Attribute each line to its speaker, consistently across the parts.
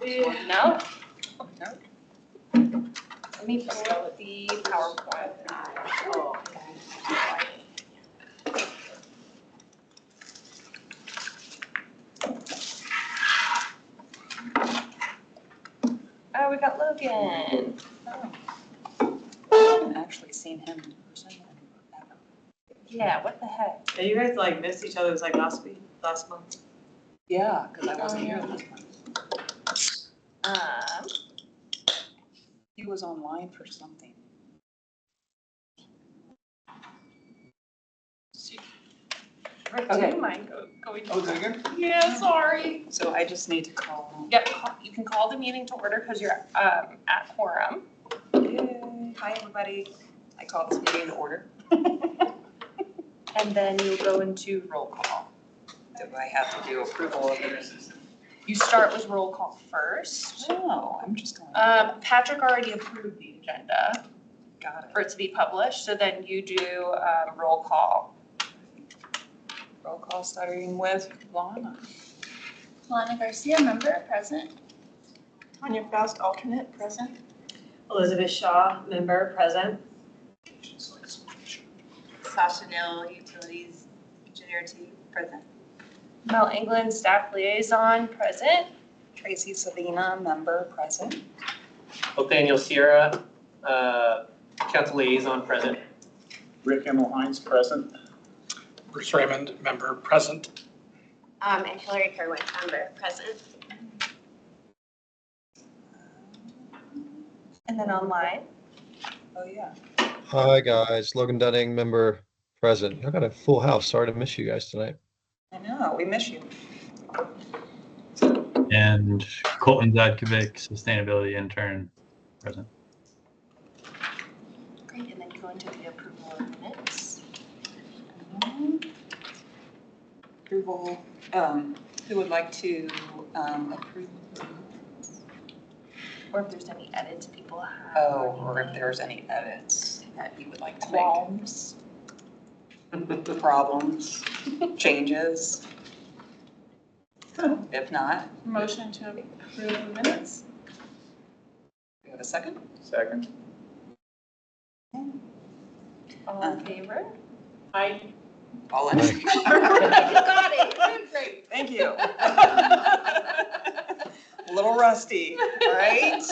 Speaker 1: No? Let me pull up the PowerPoint. Oh, we got Logan.
Speaker 2: I haven't actually seen him in person ever.
Speaker 1: Yeah, what the heck?
Speaker 3: Yeah, you guys like missed each other, it was like last month.
Speaker 2: Yeah, because I wasn't here last month. He was online for something.
Speaker 1: Rick,
Speaker 2: Okay.
Speaker 1: do you mind going?
Speaker 4: Oh, is it again?
Speaker 1: Yeah, sorry.
Speaker 2: So I just need to call.
Speaker 1: Yep, you can call the meeting to order because you're at quorum.
Speaker 2: Yay. Hi, everybody. I call this meeting to order.
Speaker 1: And then you'll go into roll call.
Speaker 2: Do I have to do approval of it?
Speaker 1: You start with roll call first.
Speaker 2: Oh, I'm just going.
Speaker 1: Patrick already approved the agenda
Speaker 2: Got
Speaker 1: for it to be published, so then you do roll call.
Speaker 2: Roll call starting with Lana.
Speaker 5: Lana Garcia, member, present.
Speaker 6: Tanya Faust, alternate, present.
Speaker 3: Elizabeth Shaw, member, present.
Speaker 5: Sasha Neal, utilities engineer 2, present.
Speaker 1: Mel England, staff liaison, present.
Speaker 2: Tracy Savina, member, present.
Speaker 7: Nathaniel Sierra, council liaison, present.
Speaker 4: Rick Emil Hines, present.
Speaker 8: Bruce Raymond, member, present.
Speaker 5: And Hillary Kerwin, member, present.
Speaker 1: And then online.
Speaker 2: Oh, yeah.
Speaker 9: Hi, guys. Logan Dunning, member, present. I got a full house. Sorry to miss you guys tonight.
Speaker 2: I know, we miss you.
Speaker 10: And Colton Zadkovic, sustainability intern, present.
Speaker 1: Great, and then go into the approval of minutes.
Speaker 2: Approval, who would like to approve?
Speaker 1: Or if there's any edits people have.
Speaker 2: Oh, or if there's any edits that you would like to make.
Speaker 1: Qualms.
Speaker 2: Problems, changes. If not,
Speaker 6: Motion to approve minutes.
Speaker 2: we have a second?
Speaker 4: Second.
Speaker 1: All in favor?
Speaker 6: Aye.
Speaker 2: All in?
Speaker 9: Aye.
Speaker 1: You got it, great.
Speaker 2: Thank you. A little rusty, all right?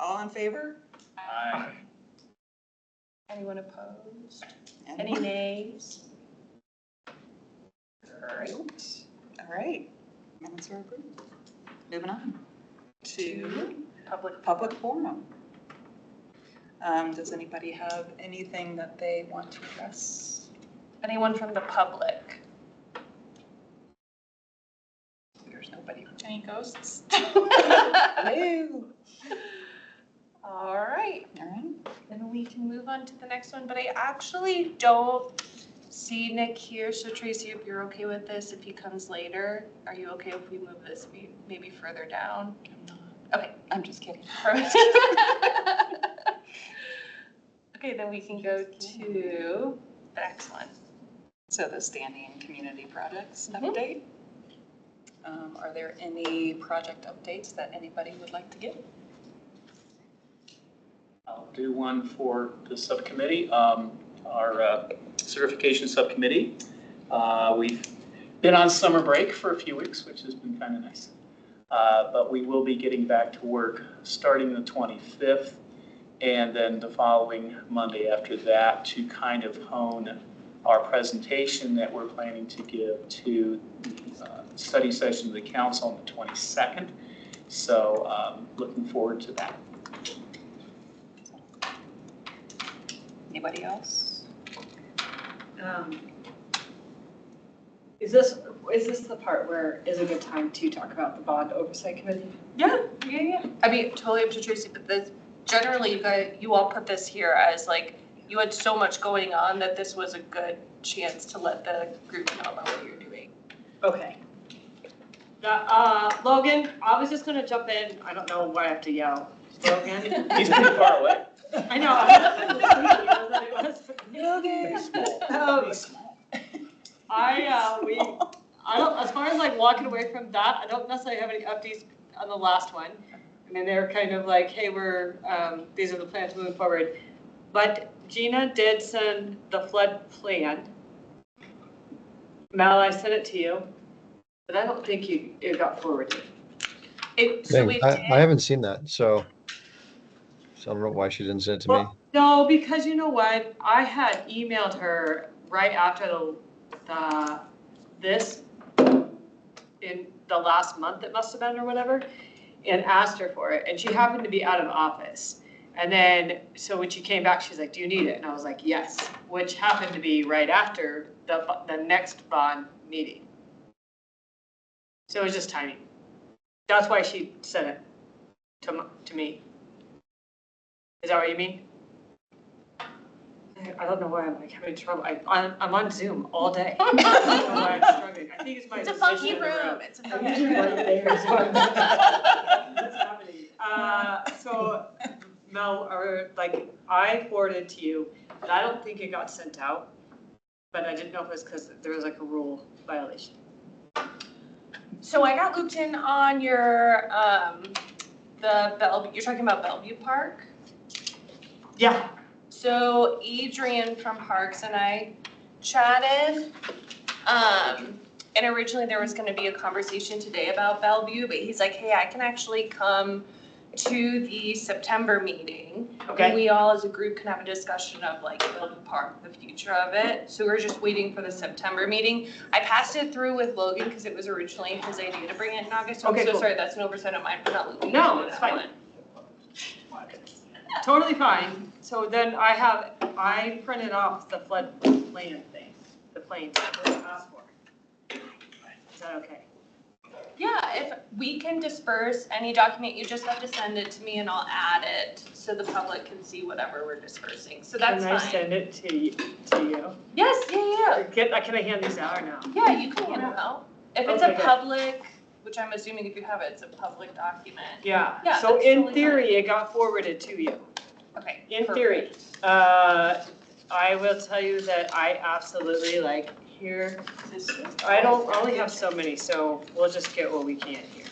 Speaker 2: All in favor?
Speaker 4: Aye.
Speaker 1: Anyone opposed?
Speaker 2: And
Speaker 1: Any nays? Great.
Speaker 2: all right, minutes are approved. Moving on to
Speaker 1: Public.
Speaker 2: public forum. Does anybody have anything that they want to address?
Speaker 1: Anyone from the public?
Speaker 2: There's nobody.
Speaker 6: Any ghosts?
Speaker 2: Hello.
Speaker 1: All right,
Speaker 2: All right.
Speaker 1: then we can move on to the next one, but I actually don't see Nick here, so Tracy, if you're okay with this, if he comes later, are you okay if we move this maybe further down?
Speaker 2: I'm not.
Speaker 1: Okay.
Speaker 2: I'm just kidding.
Speaker 1: Perfect. Okay, then we can go to the next one.
Speaker 2: So the standing community projects
Speaker 1: Mhm.
Speaker 2: update. Are there any project updates that anybody would like to give?
Speaker 4: I'll do one for the subcommittee, our certification subcommittee. We've been on summer break for a few weeks, which has been kind of nice. But we will be getting back to work starting the 25th and then the following Monday after that to kind of hone our presentation that we're planning to give to the study session of the council on the 22nd. So looking forward to that.
Speaker 2: Anybody else?
Speaker 3: Is this the part where is a good time to talk about the bond oversight committee?
Speaker 1: Yeah. I mean, totally up to Tracy, but this, generally, you all put this here as like, you had so much going on that this was a good chance to let the group know about what you're doing.
Speaker 3: Okay. Logan, I was just gonna jump in. I don't know why I have to yell. Logan?
Speaker 4: He's pretty far away.
Speaker 3: I know.
Speaker 2: Logan.
Speaker 4: He's small.
Speaker 3: Um,
Speaker 4: He's small.
Speaker 3: I don't, as far as like walking away from that, I don't necessarily have any updates on the last one. I mean, they're kind of like, hey, these are the plans moving forward. But Gina did send the flood plan. Mal, I sent it to you, but I don't think it got forwarded.
Speaker 1: So we
Speaker 9: I
Speaker 1: did,
Speaker 9: haven't seen that, so I don't know why she didn't send it to me.
Speaker 3: Well, no, because you know what? I had emailed her right after this in the last month it must have been or whatever, and asked her for it, and she happened to be out of office. And then, so when she came back, she's like, do you need it? And I was like, yes, which happened to be right after the next bond meeting. So it was just timing. That's why she sent it to me. Is that what you mean? I don't know why I'm like having trouble. I'm on Zoom all day. I don't know why I'm struggling. I think it's my
Speaker 1: it's a
Speaker 3: position
Speaker 1: funky
Speaker 3: in the
Speaker 1: room, it's a
Speaker 3: I'm
Speaker 1: funky
Speaker 3: usually right
Speaker 1: room.
Speaker 3: there, so I'm- What's happening? So Mel, I forwarded to you, but I don't think it got sent out. But I didn't know if it was because there was like a rule violation.
Speaker 1: So I got looped in on your, you're talking about Bellevue Park?
Speaker 3: Yeah.
Speaker 1: So Adrian from Parks and I chatted. And originally there was gonna be a conversation today about Bellevue, but he's like, hey, I can actually come to the September meeting.
Speaker 3: Okay.
Speaker 1: And we all as a group can have a discussion of like Bellevue Park, the future of it. So we're just waiting for the September meeting. I passed it through with Logan because it was originally his idea to bring it in August. So I'm
Speaker 3: Okay,
Speaker 1: so
Speaker 3: cool.
Speaker 1: sorry, that's an oversight on mine for not looping.
Speaker 3: No,
Speaker 1: you into
Speaker 3: it's
Speaker 1: that
Speaker 3: fine.
Speaker 1: one.
Speaker 3: Totally fine. So then I printed off the flood plan thing, the plane that was asked for. Is that okay?
Speaker 1: Yeah, if we can disperse any document, you just have to send it to me and I'll add it so the public can see whatever we're dispersing. So that's
Speaker 3: Can I
Speaker 1: fine.
Speaker 3: send it to you?
Speaker 1: Yes, yeah.
Speaker 3: Can I hand these out or no?
Speaker 1: Yeah, you can hand them out. If it's
Speaker 3: Okay,
Speaker 1: a
Speaker 3: good.
Speaker 1: public, which I'm assuming if you have it, it's a public document.
Speaker 3: Yeah.
Speaker 1: Yeah,
Speaker 3: So
Speaker 1: that's
Speaker 3: in
Speaker 1: totally
Speaker 3: theory, it got forwarded to you.
Speaker 1: Okay.
Speaker 3: In
Speaker 1: perfect.
Speaker 3: theory. I will tell you that I absolutely like here. I only have so many, so we'll just get what we can here.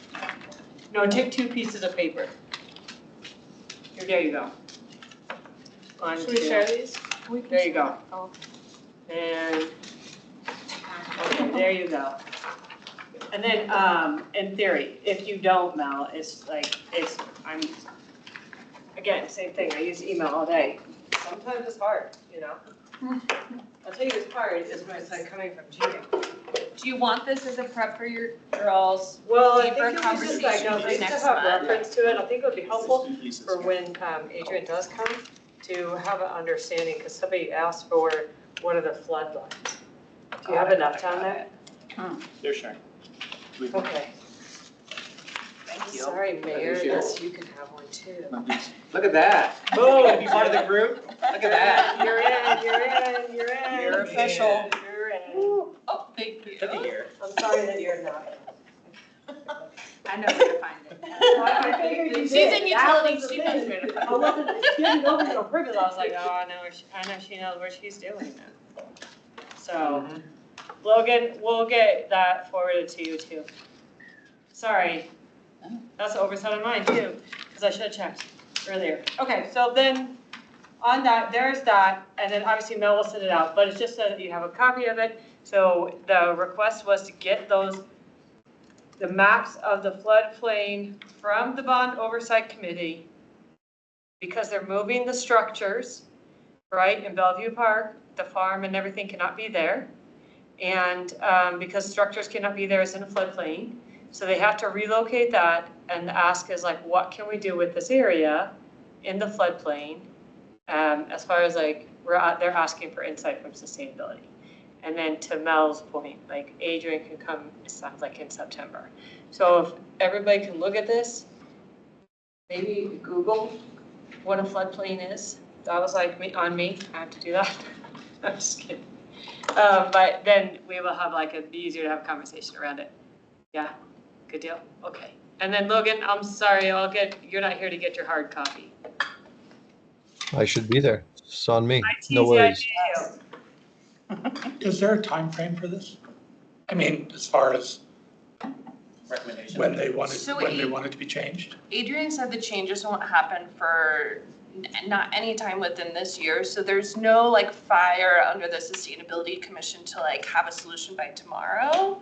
Speaker 3: No, take 2 pieces of paper. Here, there you go. One,
Speaker 6: Should we
Speaker 3: two.
Speaker 6: share these?
Speaker 3: There you go.
Speaker 6: Oh.
Speaker 3: And, okay, there you go. And then, in theory, if you don't, Mel, again, same thing, I use email all day. Sometimes it's hard, you know? I'll tell you it's hard is when it's like coming from Gmail.
Speaker 1: Do you want this as a prep for your girls?
Speaker 3: Well, I
Speaker 1: Deeper
Speaker 3: think it was just like,
Speaker 1: conversation for
Speaker 3: just to
Speaker 1: next
Speaker 3: have
Speaker 1: month.
Speaker 3: reference to it, I think it would be helpful
Speaker 4: Two pieces.
Speaker 3: for when Adrian does come to have an understanding, because somebody asked for one of the flood lines. Do you have enough time there?
Speaker 4: They're sharing.
Speaker 3: Okay.
Speaker 1: Thank you.
Speaker 3: Sorry, Mayor,
Speaker 7: you.
Speaker 3: yes, you can have one too.
Speaker 7: Look at that.
Speaker 3: Boom.
Speaker 7: Gonna be part of the group? Look at that.
Speaker 3: You're in.
Speaker 6: You're official.
Speaker 3: You're in.
Speaker 1: Oh, thank you.
Speaker 7: Good to hear.
Speaker 3: I'm sorry that you're not.
Speaker 2: I know where to find it.
Speaker 3: I figured you
Speaker 1: She's
Speaker 3: did.
Speaker 1: in
Speaker 3: That
Speaker 1: utilities,
Speaker 3: was the
Speaker 1: she knows
Speaker 3: thing.
Speaker 1: where to
Speaker 3: I wasn't, she didn't know me on purpose, I was like, oh, I know she knows what she's doing now. So, Logan, we'll get that forwarded to you too. Sorry, that's an oversight on mine too, because I should have checked earlier. Okay, so then, on that, there's that, and then obviously Mel will send it out, but it's just so that you have a copy of it. So the request was to get the maps of the floodplain from the Bond Oversight Committee, because they're moving the structures, right, in Bellevue Park, the farm and everything cannot be there. And because structures cannot be there, it's in a floodplain. So they have to relocate that, and the ask is like, what can we do with this area in the floodplain? As far as like, they're asking for insight from sustainability. And then to Mel's point, like Adrian can come, it sounds like in September. So if everybody can look at this, maybe Google what a floodplain is. That was like on me, I have to do that. I'm just kidding. But then we will have like, it'd be easier to have a conversation around it. Yeah, good deal, okay. And then Logan, I'm sorry, you're not here to get your hard copy.
Speaker 9: I should be there. It's on me.
Speaker 3: I
Speaker 9: No
Speaker 3: tease you, I
Speaker 9: worries.
Speaker 3: do too.
Speaker 8: Is there a time frame for this? I mean, as far as
Speaker 4: Recommendation.
Speaker 8: when they want
Speaker 1: So
Speaker 8: it, when they want it to be changed.
Speaker 1: Adrian said the changes won't happen for not any time within this year, so there's no like fire under the Sustainability Commission to like have a solution by tomorrow.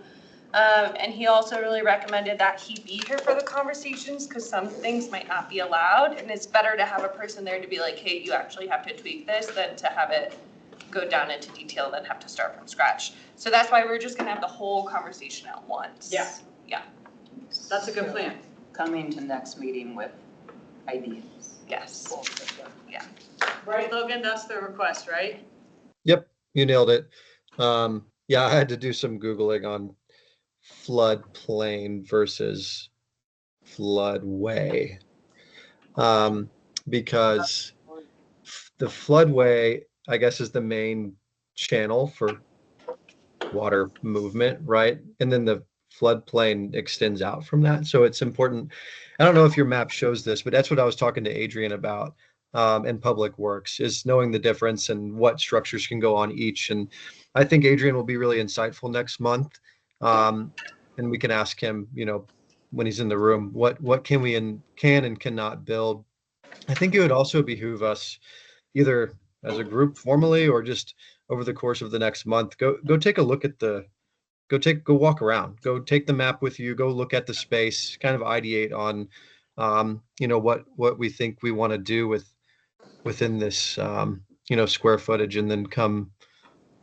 Speaker 1: And he also really recommended that he be here for the conversations, because some things might not be allowed, and it's better to have a person there to be like, hey, you actually have to tweak this, than to have it go down into detail, then have to start from scratch. So that's why we're just gonna have the whole conversation at once.
Speaker 3: Yeah. That's a good plan.
Speaker 2: Coming to next meeting with ideas.
Speaker 1: Yes.
Speaker 3: Right, Logan, that's the request, right?
Speaker 9: Yep, you nailed it. Yeah, I had to do some Googling on floodplain versus floodway. Because the floodway, I guess, is the main channel for water movement, right? And then the floodplain extends out from that. So it's important. I don't know if your map shows this, but that's what I was talking to Adrian about in Public Works, is knowing the difference and what structures can go on each. And I think Adrian will be really insightful next month. And we can ask him, you know, when he's in the room, what can we and cannot build. I think it would also behoove us, either as a group formally or just over the course of the next month, go take a look at go walk around, go take the map with you, go look at the space, kind of ideate on, you know, what we think we want to do within this, you know, square footage, and then come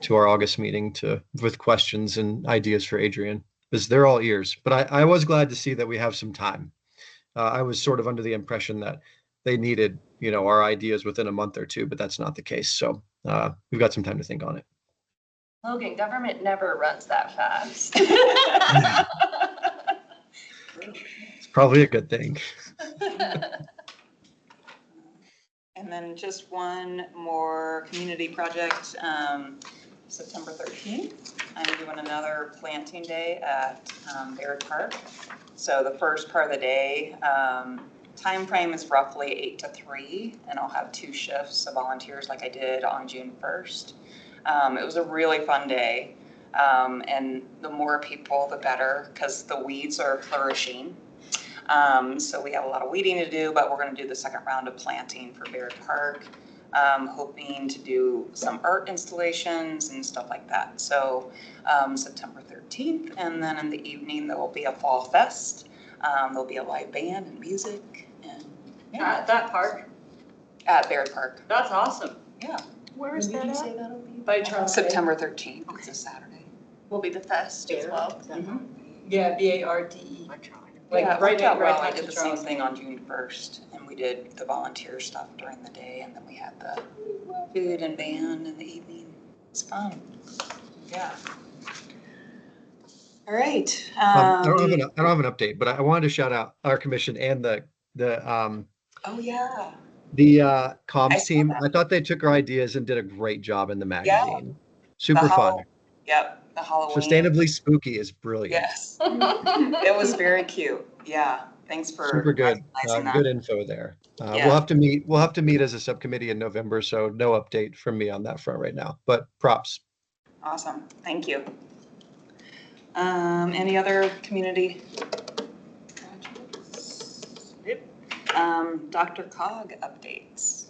Speaker 9: to our August meeting with questions and ideas for Adrian, because they're all ears. But I was glad to see that we have some time. I was sort of under the impression that they needed, you know, our ideas within a month or two, but that's not the case. So we've got some time to think on it.
Speaker 1: Logan, government never runs that fast.
Speaker 9: It's probably a good thing.
Speaker 2: And then just one more community project, September 13th. I'm doing another planting day at Baird Park. So the first part of the day, time frame is roughly 8 to 3, and I'll have 2 shifts of volunteers like I did on June 1st. It was a really fun day, and the more people, the better, because the weeds are flourishing. So we have a lot of weeding to do, but we're going to do the second round of planting for Baird Park, hoping to do some art installations and stuff like that. So September 13th, and then in the evening there will be a fall fest. There'll be a live band and music, and
Speaker 3: At that park?
Speaker 2: at Baird Park.
Speaker 3: That's awesome.
Speaker 2: Yeah,
Speaker 6: Where is that at?
Speaker 1: that'll be?
Speaker 3: By Charles.
Speaker 2: September 13th. It's a Saturday.
Speaker 1: Will be the fest as well.
Speaker 3: Yeah, BARDE. Like
Speaker 2: Yeah, it
Speaker 3: right
Speaker 2: worked out well. I
Speaker 3: next
Speaker 2: did
Speaker 3: to
Speaker 2: the same
Speaker 3: Charles.
Speaker 2: thing on June 1st, and we did the volunteer stuff during the day, and then we had the food and band in the evening. It's fun. Yeah. All right.
Speaker 9: I don't have an update, but I wanted to shout out our commission and the
Speaker 2: Oh, yeah.
Speaker 9: comms
Speaker 2: I saw
Speaker 9: team.
Speaker 2: that.
Speaker 9: I thought they took our ideas and did a great job in the magazine. Super
Speaker 2: The
Speaker 9: fun.
Speaker 2: Yep, the Halloween.
Speaker 9: Sustainably spooky is brilliant.
Speaker 2: Yes. It was very cute. Yeah. Thanks for
Speaker 9: Super good.
Speaker 2: recognizing that.
Speaker 9: Good info there.
Speaker 2: Yeah.
Speaker 9: We'll have to meet. We'll have to meet as a subcommittee in November. So no update from me on that front right now. But props.
Speaker 2: Awesome. Thank you. Any other community?
Speaker 3: Yep.
Speaker 2: Dr. Cog updates.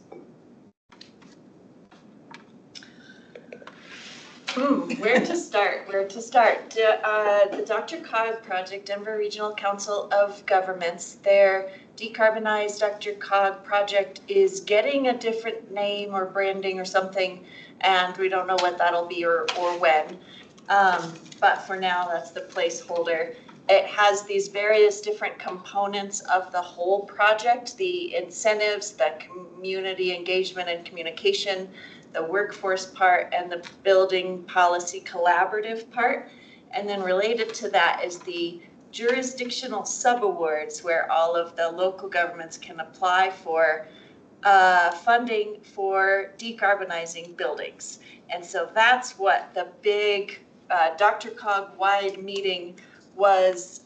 Speaker 6: Where to start? The Dr. Cog project, Denver Regional Council of Governments, their decarbonized Dr. Cog project is getting a different name or branding or something, and we don't know what that'll be or when. But for now, that's the placeholder. It has these various different components of the whole project, the incentives, the community engagement and communication, the workforce part, and the building policy collaborative part. And then related to that is the jurisdictional subawards, where all of the local governments can apply for funding for decarbonizing buildings. And so that's what the big Dr. Cog wide meeting was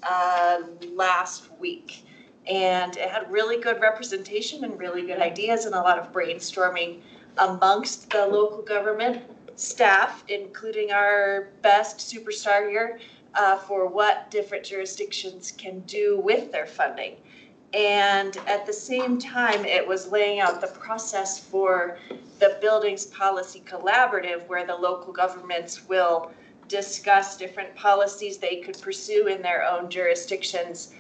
Speaker 6: last week. And it had really good representation and really good ideas and a lot of brainstorming amongst the local government staff, including our best superstar here, for what different jurisdictions can do with their funding. And at the same time, it was laying out the process for the Buildings Policy Collaborative, where the local governments will discuss different policies they could pursue in their own jurisdictions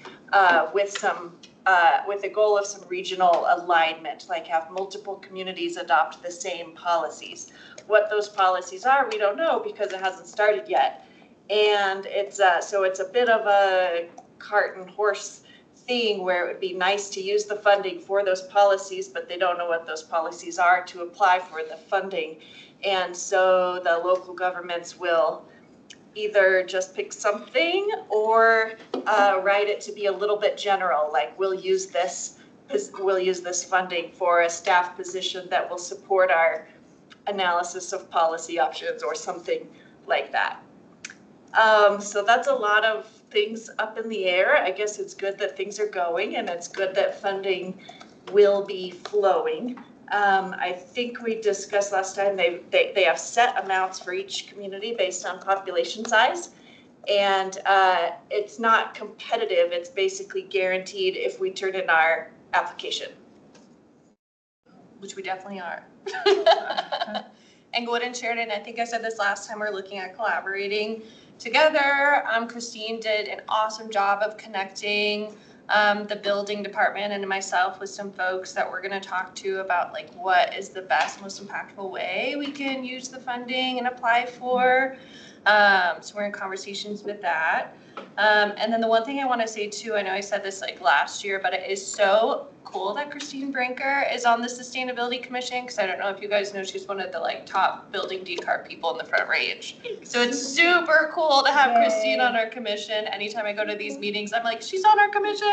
Speaker 6: with the goal of some regional alignment, like have multiple communities adopt the same policies. What those policies are, we don't know because it hasn't started yet. And so it's a bit of a cart and horse thing where it would be nice to use the funding for those policies, but they don't know what those policies are to apply for the funding. And so the local governments will either just pick something or write it to be a little bit general, like we'll use this funding for a staff position that will support our analysis of policy options or something like that. So that's a lot of things up in the air. I guess it's good that things are going, and it's good that funding will be flowing. I think we discussed last time, they have set amounts for each community based on population size. And it's not competitive, it's basically guaranteed if we turn in our application.
Speaker 1: Which we definitely are. Englewood and Sheridan, I think I said this last time, we're looking at collaborating together. Christine did an awesome job of connecting the building department and myself with some folks that we're going to talk to about like what is the best, most impactful way we can use the funding and apply for. So we're in conversations with that. And then the one thing I want to say too, I know I said this like last year, but it is so cool that Christine Brinker is on the Sustainability Commission, because I don't know if you guys know, she's one of the like top building decarb people in the Front Range. So it's super cool to have Christine on our commission. Anytime I go to these meetings, I'm like, she's on our commission.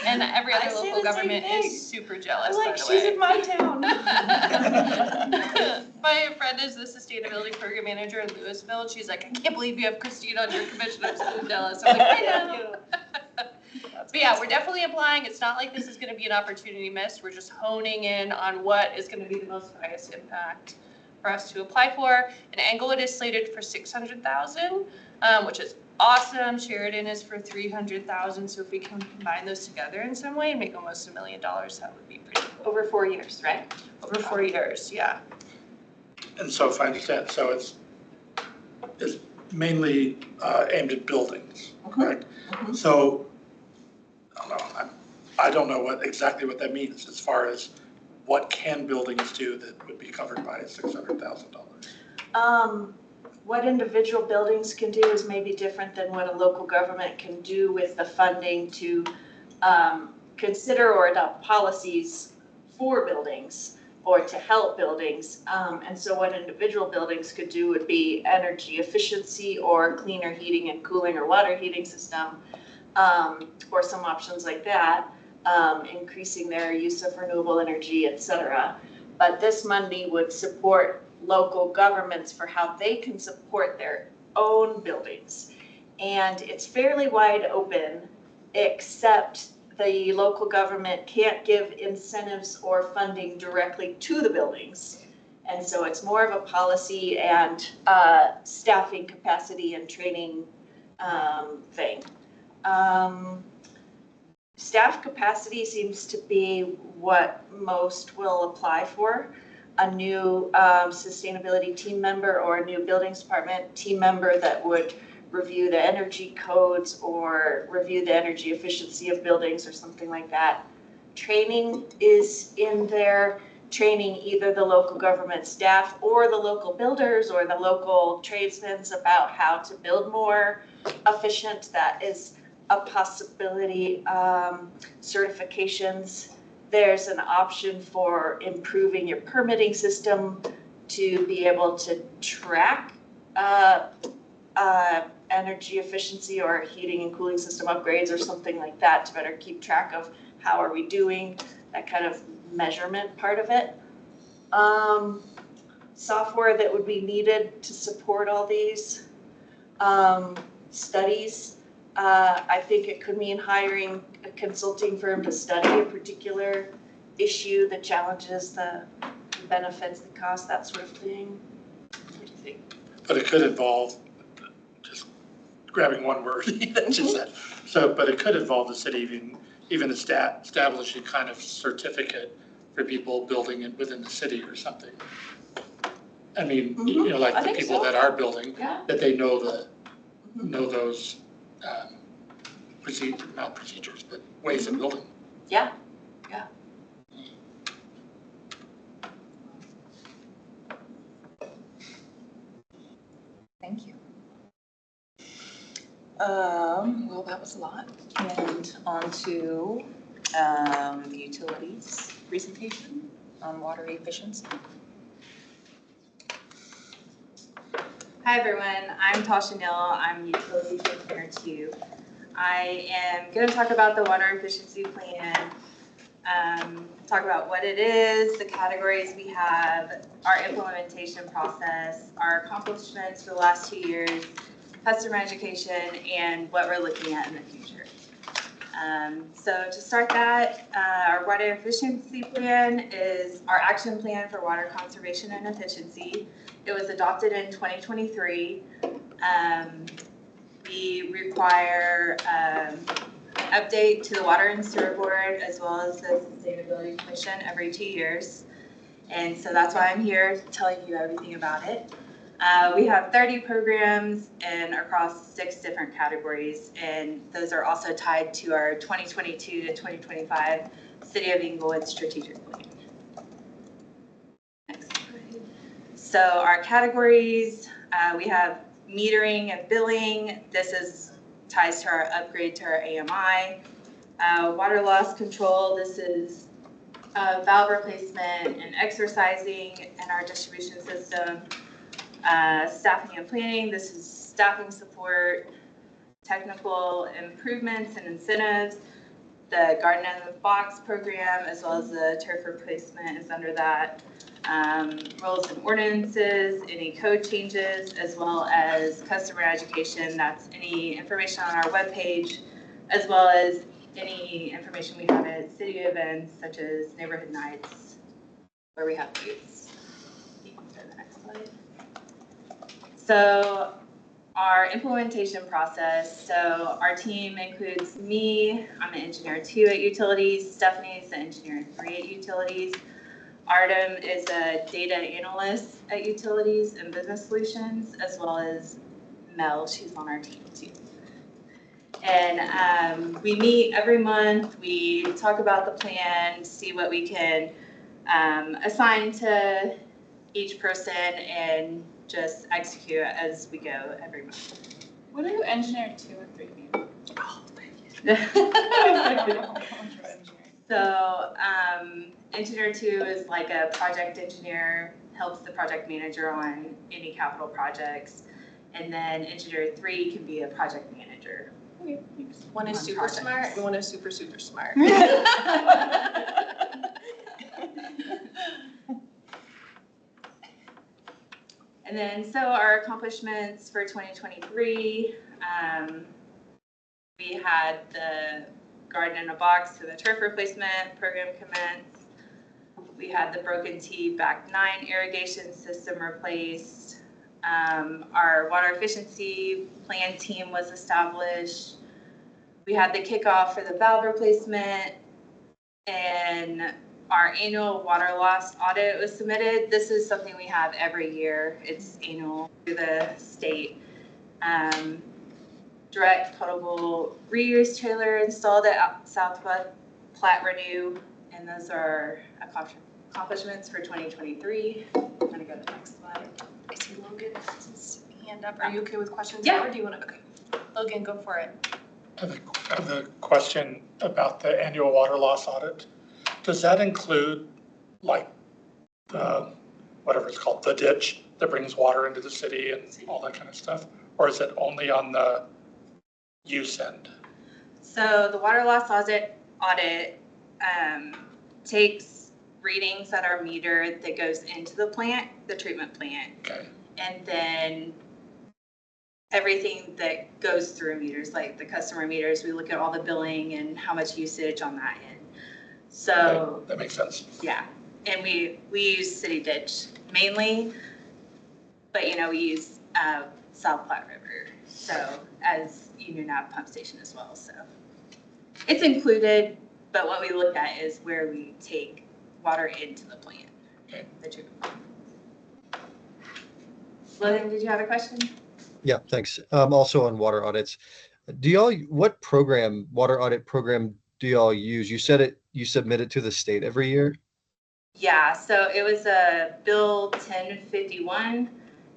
Speaker 1: And every other local government is super jealous, by the way.
Speaker 6: She's in my town.
Speaker 1: My friend is the sustainability program manager in Louisville, and she's like, I can't believe you have Christine on your commission. I'm so jealous. I'm like, I know. But yeah, we're definitely applying. It's not like this is going to be an opportunity missed. We're just honing in on what is going to be the most highest impact for us to apply for. And Englewood is slated for $600,000, which is awesome. Sheridan is for $300,000. So if we can combine those together in some way and make almost $1 million, that would be pretty cool.
Speaker 6: Over 4 years, right?
Speaker 1: Over 4 years, yeah.
Speaker 8: And so if I understand, so it's mainly aimed at buildings, correct?
Speaker 6: Mhm.
Speaker 8: So, I don't know exactly what that means as far as what can buildings do that would be covered by $600,000?
Speaker 6: What individual buildings can do is maybe different than what a local government can do with the funding to consider or adopt policies for buildings or to help buildings. And so what individual buildings could do would be energy efficiency or cleaner heating and cooling or water heating system, or some options like that, increasing their use of renewable energy, etc. But this money would support local governments for how they can support their own buildings. And it's fairly wide open, except the local government can't give incentives or funding directly to the buildings. And so it's more of a policy and staffing capacity and training thing. Staff capacity seems to be what most will apply for. A new sustainability team member or a new buildings department team member that would review the energy codes or review the energy efficiency of buildings or something like that. Training is in there, training either the local government staff or the local builders or the local tradesmen about how to build more efficient. That is a possibility. Certifications. There's an option for improving your permitting system to be able to track energy efficiency or heating and cooling system upgrades or something like that to better keep track of how are we doing, that kind of measurement part of it. Software that would be needed to support all these studies. I think it could mean hiring a consulting firm to study a particular issue, the challenges, the benefits, the cost, that sort of thing. What do you think?
Speaker 8: But it could involve just grabbing one word, that's just that. So, but it could involve the city even establishing kind of certificate for people building it within the city or something. I mean, you know, like
Speaker 6: I
Speaker 8: the
Speaker 6: think
Speaker 8: people
Speaker 6: so.
Speaker 8: that are building,
Speaker 6: Yeah.
Speaker 8: that they know those, not procedures, but ways of building.
Speaker 6: Yeah. Thank you. Well, that was a lot. And on to the utilities presentation on water efficiency.
Speaker 11: Hi everyone, I'm Tasha Neal, I'm Utilities Engineer 2. I am going to talk about the water efficiency plan, talk about what it is, the categories we have, our implementation process, our accomplishments for the last 2 years, customer education, and what we're looking at in the future. So to start that, our water efficiency plan is our action plan for water conservation and efficiency. It was adopted in 2023. We require an update to the Water and Sewer Board as well as the Sustainability Commission every 2 years. And so that's why I'm here telling you everything about it. We have 30 programs and across 6 different categories, and those are also tied to our 2022 to 2025 City of Inglewood Strategic Plan. Next slide. So our categories, we have metering and billing. This ties to our upgrade to our AMI. Water loss control, this is valve replacement and exercising in our distribution system. Staffing and planning, this is staffing support, technical improvements and incentives. The Garden in the Box program, as well as the turf replacement, is under that. Rules and ordinances, any code changes, as well as customer education. That's any information on our webpage, as well as any information we have at city events such as neighborhood nights, where we have booths. You can go to the next slide. So our implementation process. So our team includes me, I'm an engineer 2 at Utilities, Stephanie's an engineer 3 at Utilities. Artem is a data analyst at Utilities and Business Solutions, as well as Mel, she's on our team too. And we meet every month, we talk about the plan, see what we can assign to each person and just execute as we go every month.
Speaker 6: What do engineer 2 and 3 mean?
Speaker 11: Oh, thank you. So, engineer 2 is like a project engineer, helps the project manager on any capital projects. And then engineer 3 can be a project manager.
Speaker 1: Okay, thanks. One is super smart and one is super, super smart.
Speaker 11: And then, so our accomplishments for 2023, we had the Garden in a Box to the turf replacement program commence. We had the Broken T Back 9 irrigation system replaced. Our water efficiency plan team was established. We had the kickoff for the valve replacement, and our annual water loss audit was submitted. This is something we have every year. It's annual through the state. Direct potable reuse trailer installed at Southwest Platte Renew, and those are accomplishments for 2023. I'm gonna go to the next slide.
Speaker 1: I see Logan has his hand up. Are you okay with questions?
Speaker 11: Yeah.
Speaker 1: Or do you want to? Okay. Logan, go for it.
Speaker 8: I have a question about the annual water loss audit. Does that include like whatever it's called, the ditch that brings water into the city and all that kind of stuff? Or is it only on the use end?
Speaker 11: So the water loss audit takes readings that are metered that goes into the plant, the treatment plant.
Speaker 8: Okay.
Speaker 11: And then everything that goes through meters, like the customer meters, we look at all the billing and how much usage on that end. So
Speaker 8: Okay, that makes sense.
Speaker 11: yeah, and we use City Ditch mainly, but we use South Platte River So as Union Ave pump station as well, so. It's included, but what we look at is where we take water into the plant.
Speaker 8: Okay.
Speaker 11: The treatment plant. Logan, did you have a question?
Speaker 9: Yeah, thanks. Also on water audits, what program, water audit program do y'all use? You said you submit it to the state every year?
Speaker 11: Yeah, so it was a Bill 1051.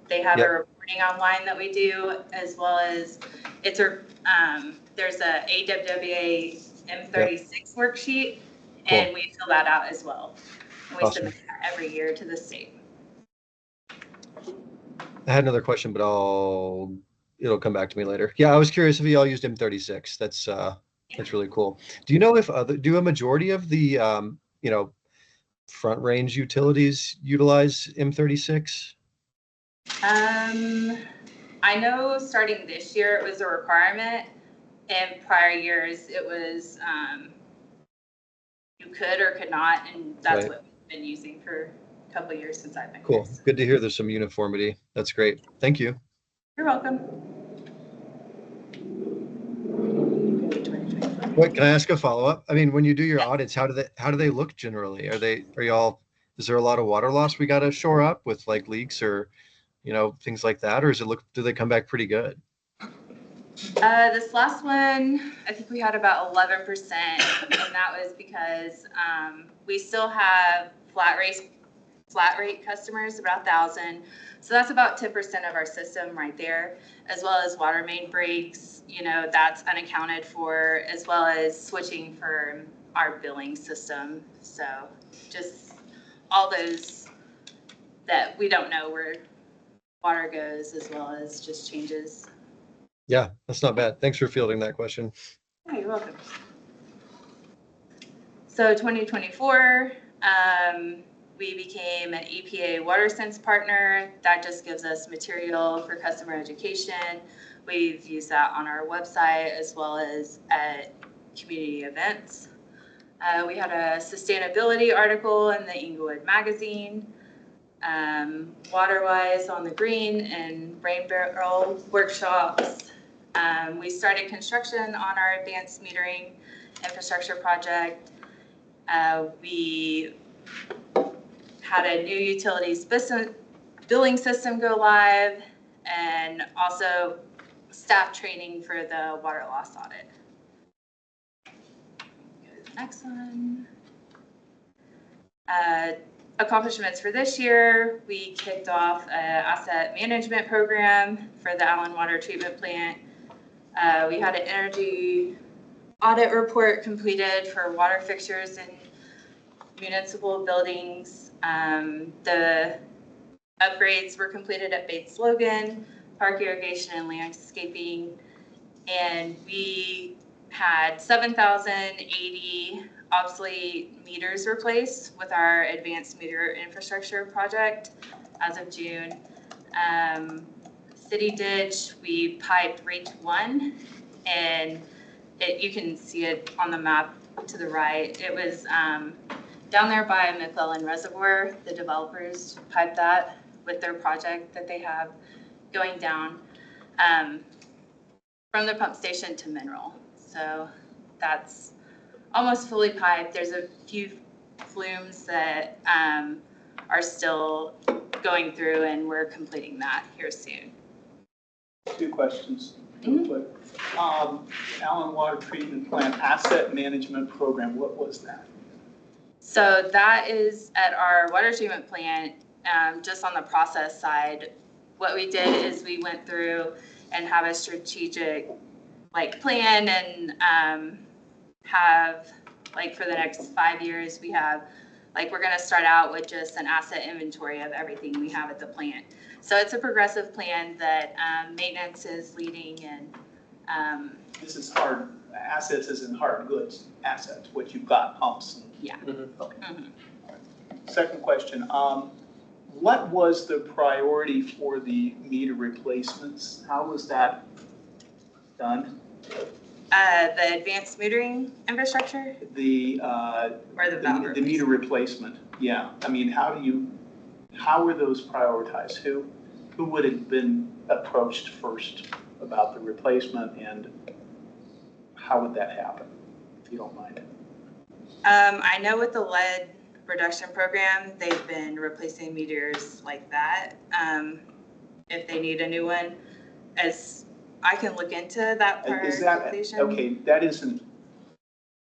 Speaker 11: They have
Speaker 9: Yep.
Speaker 11: a reporting online that we do, as well as there's a AWWA M36 worksheet, and we fill that out as well. And we
Speaker 9: Awesome.
Speaker 11: submit that every year to the state.
Speaker 9: I had another question, but it'll come back to me later. Yeah, I was curious if y'all used M36. That's really cool. Do you know if do a majority of the Front Range utilities utilize M36?
Speaker 11: I know starting this year it was a requirement. In prior years, it was you could or could not, and that's
Speaker 9: Right.
Speaker 11: what we've been using for a couple of years since I've been
Speaker 9: Cool.
Speaker 11: here. So
Speaker 9: Good to hear there's some uniformity. That's great. Thank you.
Speaker 11: you're welcome.
Speaker 9: Wait, can I ask a follow-up? I mean, when you do your audits, how do they look generally? Is there a lot of water loss we got to shore up with like leaks or, things like that? Or do they come back pretty good?
Speaker 11: This last one, I think we had about 11%, and that was because we still have flat rate customers, about 1,000. So that's about 10% of our system right there, as well as water main breaks, that's unaccounted for, as well as switching for our billing system. So just all those that we don't know where water goes, as well as just changes.
Speaker 9: Yeah, that's not bad. Thanks for fielding that question.
Speaker 11: Yeah, you're welcome. So 2024, we became an EPA WaterSense partner. That just gives us material for customer education. We've used that on our website as well as at community events. We had a sustainability article in the Inglewood Magazine, WaterWise on the Green, and Rain Barrel workshops. We started construction on our advanced metering infrastructure project. We had a new utilities billing system go live, and also staff training for the water loss audit. Go to the next one. Accomplishments for this year, we kicked off an asset management program for the Allen Water Treatment Plant. We had an energy audit report completed for water fixtures in municipal buildings. The upgrades were completed at Bates Logan, Park Irrigation and Landscaping, and we had 7,080 obsolete meters replaced with our advanced meter infrastructure project as of June. City ditch, we piped Reach 1, and you can see it on the map to the right. It was down there by McClellan Reservoir. The developers piped that with their project that they have going down from the pump station to Mineral. So that's almost fully piped. There's a few flumes that are still going through, and we're completing that here soon.
Speaker 4: 2 questions, real quick. Allen Water Treatment Plant Asset Management Program, what was that?
Speaker 11: So that is at our water treatment plant, just on the process side. What we did is we went through and have a strategic plan, and have for the next 5 years, we have we're going to start out with just an asset inventory of everything we have at the plant. So it's a progressive plan that maintenance is leading, and
Speaker 4: This is hard, assets isn't hard goods assets, what you've got, pumps.
Speaker 11: yeah.
Speaker 4: Okay.
Speaker 11: Mhm.
Speaker 4: Second question, what was the priority for the meter replacements? How was that done?
Speaker 11: The advanced metering infrastructure
Speaker 4: The
Speaker 11: or the valve
Speaker 4: the meter replacement, yeah. I mean, how were those prioritized? Who would have been approached first? about the replacement and how would that happen, if you don't mind?
Speaker 11: I know with the lead reduction program, they've been replacing meters like that. If they need a new one, as I can look into that
Speaker 4: Is that,
Speaker 11: prioritization.
Speaker 4: okay, that isn't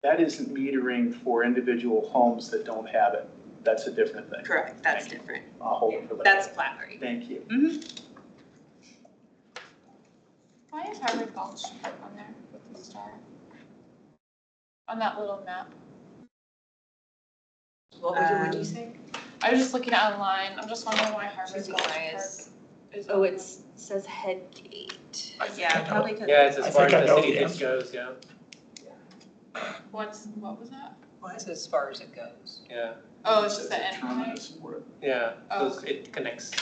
Speaker 4: metering for individual homes that don't have it. That's a different thing.
Speaker 11: Correct, that's
Speaker 4: Thank you.
Speaker 11: different.
Speaker 4: I'll hold it for that.
Speaker 11: That's flat rate.
Speaker 4: Thank you.
Speaker 1: Why is Harvard Gulch on there with the star? On that little map?
Speaker 2: What do you say?
Speaker 1: I was just looking online, I'm just wondering why Harvard
Speaker 2: She's
Speaker 1: Gulch Park
Speaker 2: biased.
Speaker 1: is.
Speaker 6: Oh, it says Headgate.
Speaker 8: I think
Speaker 11: Yeah,
Speaker 8: I know.
Speaker 11: probably because.
Speaker 7: Yeah, it's
Speaker 8: I
Speaker 7: as far
Speaker 8: think I
Speaker 7: as
Speaker 8: know
Speaker 7: the city
Speaker 8: the
Speaker 7: ditch
Speaker 8: answer.
Speaker 7: goes, yeah.
Speaker 1: What was that?
Speaker 2: Well, it's as far as it goes.
Speaker 7: Yeah,
Speaker 1: Oh, it's just the
Speaker 4: It's a
Speaker 1: end point?
Speaker 4: terminus for it.
Speaker 7: yeah,
Speaker 1: Oh,
Speaker 7: so it connects,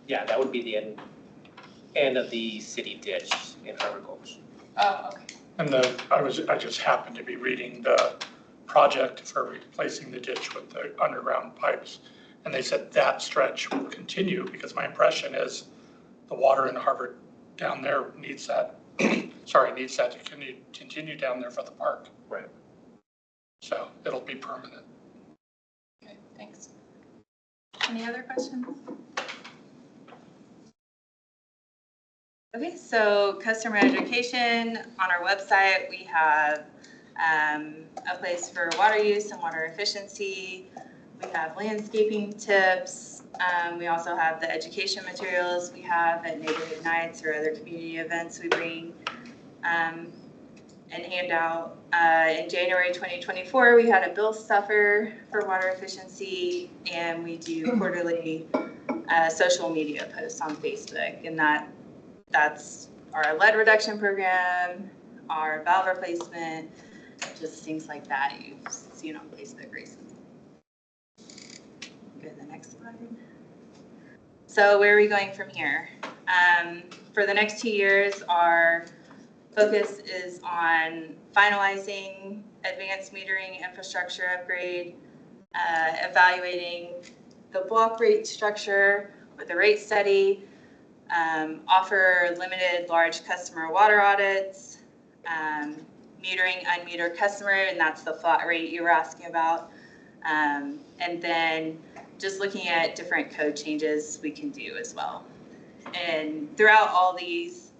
Speaker 7: yeah, that would be the end of the city ditch in Harvard Gulch.
Speaker 1: Oh, okay.
Speaker 8: And I just happened to be reading the project for replacing the ditch with the underground pipes. And they said that stretch will continue because my impression is the water in Harvard down there needs that, needs that to continue down there for the park.
Speaker 4: Right.
Speaker 8: So it'll be permanent.
Speaker 1: Okay, thanks.
Speaker 11: Any other questions? Okay, so customer education, on our website, we have a place for water use and water efficiency. We have landscaping tips. We also have the education materials we have at neighborhood nights or other community events we bring and hand out. In January 2024, we had a bill stuffer for water efficiency, and we do quarterly social media posts on Facebook, and that's our lead reduction program, our valve replacement, just things like that you've seen on Facebook recently. Go to the next slide. So where are we going from here? For the next 2 years, our focus is on finalizing advanced metering infrastructure upgrade, evaluating the block rate structure with a rate study, offer limited large customer water audits, metering unmetered customer, and that's the flat rate you were asking about. And then just looking at different code changes we can do as well. And throughout all these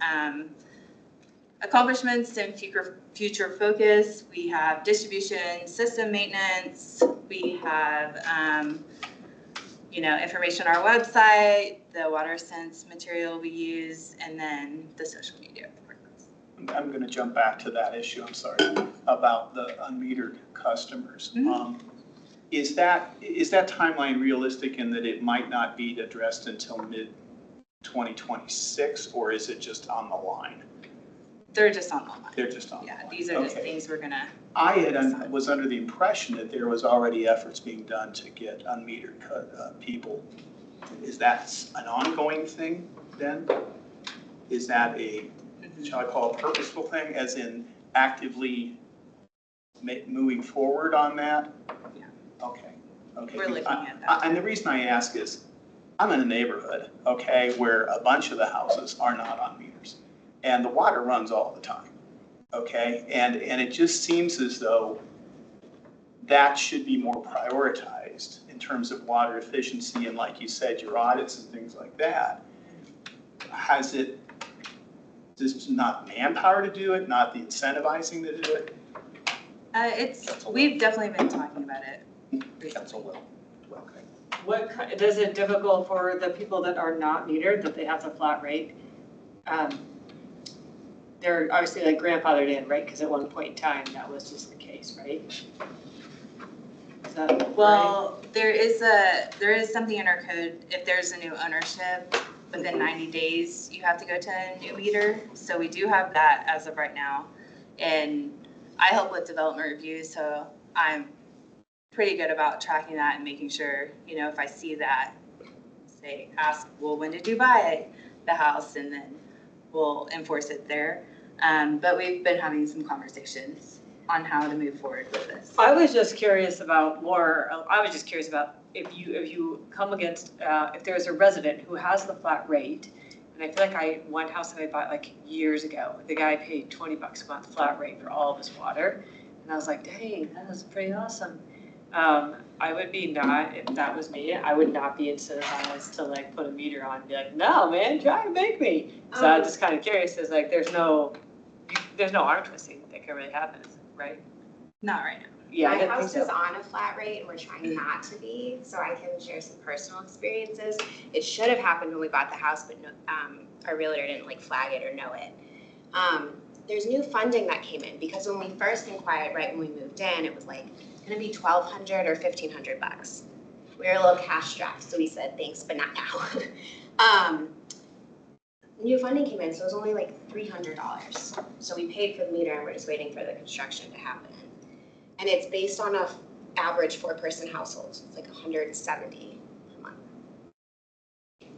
Speaker 11: accomplishments and future focus, we have distribution system maintenance, we have information on our website, the WaterSense material we use, and then the social media.
Speaker 4: I'm going to jump back to that issue, I'm sorry, about the unmetered customers. Is that timeline realistic in that it might not be addressed until mid-2026, or is it just on the line?
Speaker 11: They're just on the line.
Speaker 4: They're just on the line.
Speaker 11: Yeah, these are just things we're gonna.
Speaker 4: I was under the impression that there was already efforts being done to get unmetered people. Is that an ongoing thing then? Is that a, shall I call it a purposeful thing, as in actively moving forward on that?
Speaker 11: Yeah.
Speaker 4: Okay.
Speaker 11: We're looking at that.
Speaker 4: And the reason I ask is, I'm in a neighborhood, okay, where a bunch of the houses are not on meters. And the water runs all the time, okay? And it just seems as though that should be more prioritized in terms of water efficiency and, like you said, your audits and things like that. Has it, just not manpower to do it, not the incentivizing to do it?
Speaker 11: We've definitely been talking about it.
Speaker 7: Council will.
Speaker 3: What, is it difficult for the people that are not metered, that they have the flat rate? They're obviously like grandfathered in, right? Because at one point in time, that was just the case, right? Is that right?
Speaker 11: Well, there is something in our code, if there's a new ownership, within 90 days, you have to go to a new meter. So we do have that as of right now. And I help with development reviews, so I'm pretty good about tracking that and making sure, if I see that, ask, well, when did you buy the house? And then we'll enforce it there. But we've been having some conversations on how to move forward with this.
Speaker 3: I was just curious about if you come against, if there's a resident who has the flat rate, and And I feel like one house that I bought like years ago, the guy paid $20 a month flat rate for all of his water. And I was like, dang, that was pretty awesome. I would be not, if that was me, I would not be incentivized to like put a meter on and be like, no, man, try to make me. So I'm just kind of curious, is like, there's no arm twisting that can really happen, right?
Speaker 11: Not right now.
Speaker 3: Yeah, I
Speaker 12: My
Speaker 3: didn't think
Speaker 12: house
Speaker 3: so.
Speaker 12: is on a flat rate and we're trying not to be, so I can share some personal experiences. It should have happened when we bought the house, but no, our realtor didn't like flag it or know it. There's new funding that came in because when we first inquired, right when we moved in, it was like gonna be $1,200 or $1,500. We were a little cash strapped, so we said thanks, but not now. New funding came in, so it was only like $300. So we paid for the meter and we're just waiting for the construction to happen. And it's based on a average 4-person household, so it's like $170 a month,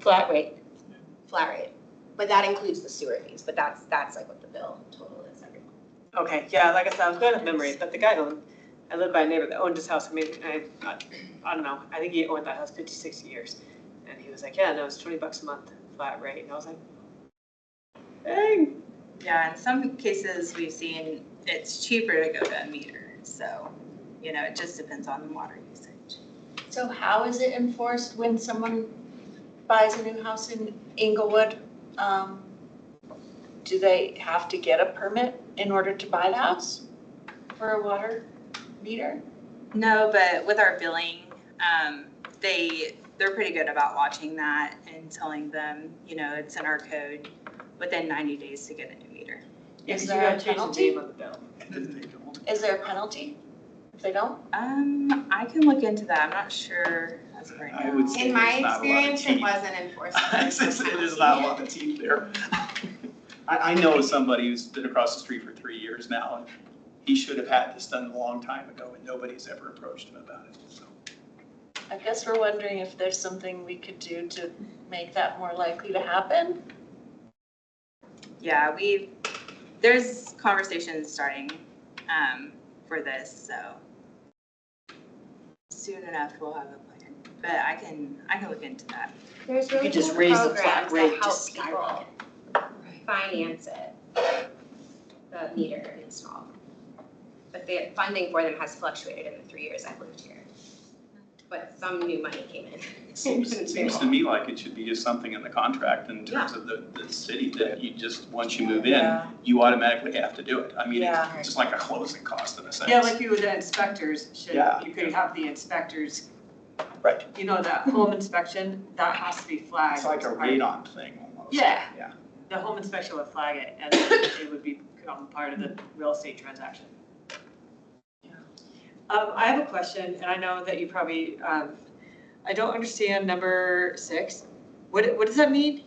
Speaker 3: Flat rate.
Speaker 12: flat rate. But that includes the sewer fees, but that's like what the bill total is every month.
Speaker 3: Okay, yeah, like I said, I was going off memory, but the guy I lived by a neighbor that owned his house, I don't know, I think he owned that house 50, 60 years. And he was like, yeah, no, it's $20 a month flat rate. And I was like, dang.
Speaker 11: Yeah, in some cases, we've seen it's cheaper to go to a meter. So, it just depends on the water usage.
Speaker 6: So how is it enforced when someone buys a new house in Inglewood? Do they have to get a permit in order to buy the house for a water meter?
Speaker 11: No, but with our billing, they're pretty good about watching that and telling them, it's in our code within 90 days to get a new meter.
Speaker 3: Yeah,
Speaker 6: Is
Speaker 3: 'cause
Speaker 6: there
Speaker 3: you
Speaker 6: a
Speaker 3: gotta change the
Speaker 6: penalty?
Speaker 3: name of the bill.
Speaker 6: Is there a penalty if they don't?
Speaker 11: I can look into that. I'm not sure as of right now.
Speaker 4: I would say
Speaker 12: In my
Speaker 4: there's not a lot of
Speaker 12: experience, it
Speaker 4: teeth.
Speaker 12: wasn't enforced.
Speaker 4: There's not a lot of teeth there. I know somebody who's been across the street for 3 years now, and he should have had this done a long time ago, and nobody's ever approached him about it, so.
Speaker 6: I guess we're wondering if there's something we could do to make that more likely to happen.
Speaker 11: Yeah, there's conversations starting for this, so soon enough we'll have a plan. But I can look into that.
Speaker 12: There's really
Speaker 3: could just
Speaker 12: cool
Speaker 3: raise the flat
Speaker 12: programs
Speaker 3: rate,
Speaker 12: that help
Speaker 3: just
Speaker 12: people finance it, the meter install. But the funding for them has fluctuated in the 3 years I've lived here. But some new money came in.
Speaker 4: It seems to me like it should be just something in the contract in terms of the city that you just, once you move in,
Speaker 3: Yeah.
Speaker 4: you automatically have to do it. I mean,
Speaker 3: Yeah.
Speaker 4: it's just like a closing cost in a sense.
Speaker 3: Yeah, like you with the inspectors,
Speaker 4: Yeah.
Speaker 3: you could have the inspectors,
Speaker 4: Right.
Speaker 3: that home inspection, that has to be flagged.
Speaker 4: It's like a radon thing almost.
Speaker 3: Yeah.
Speaker 4: Yeah.
Speaker 3: The home inspection would flag it, and then it would become part of the real estate transaction. I have a question, and I know that you probably, I don't understand number 6. What does that mean?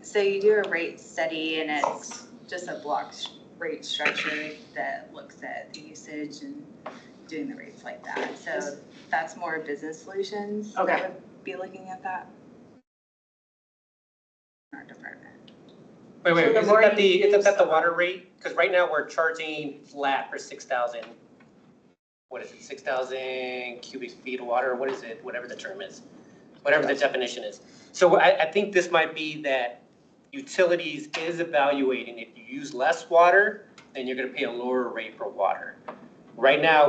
Speaker 11: So you do a rate study and it's just a block rate structure that looks at the usage and doing the rates like that. So that's more business solutions.
Speaker 3: Okay.
Speaker 11: That would be looking at that. Our department.
Speaker 7: Wait,
Speaker 3: So the
Speaker 7: isn't
Speaker 3: more
Speaker 7: that
Speaker 3: you
Speaker 7: isn't that
Speaker 3: use-
Speaker 7: the water rate? Because right now we're charging flat for 6,000, what is it, 6,000 cubic feet of water, what is it, whatever the term is, whatever the definition is. So I think this might be that utilities is evaluating, if you use less water, then you're gonna pay a lower rate for water. Right now,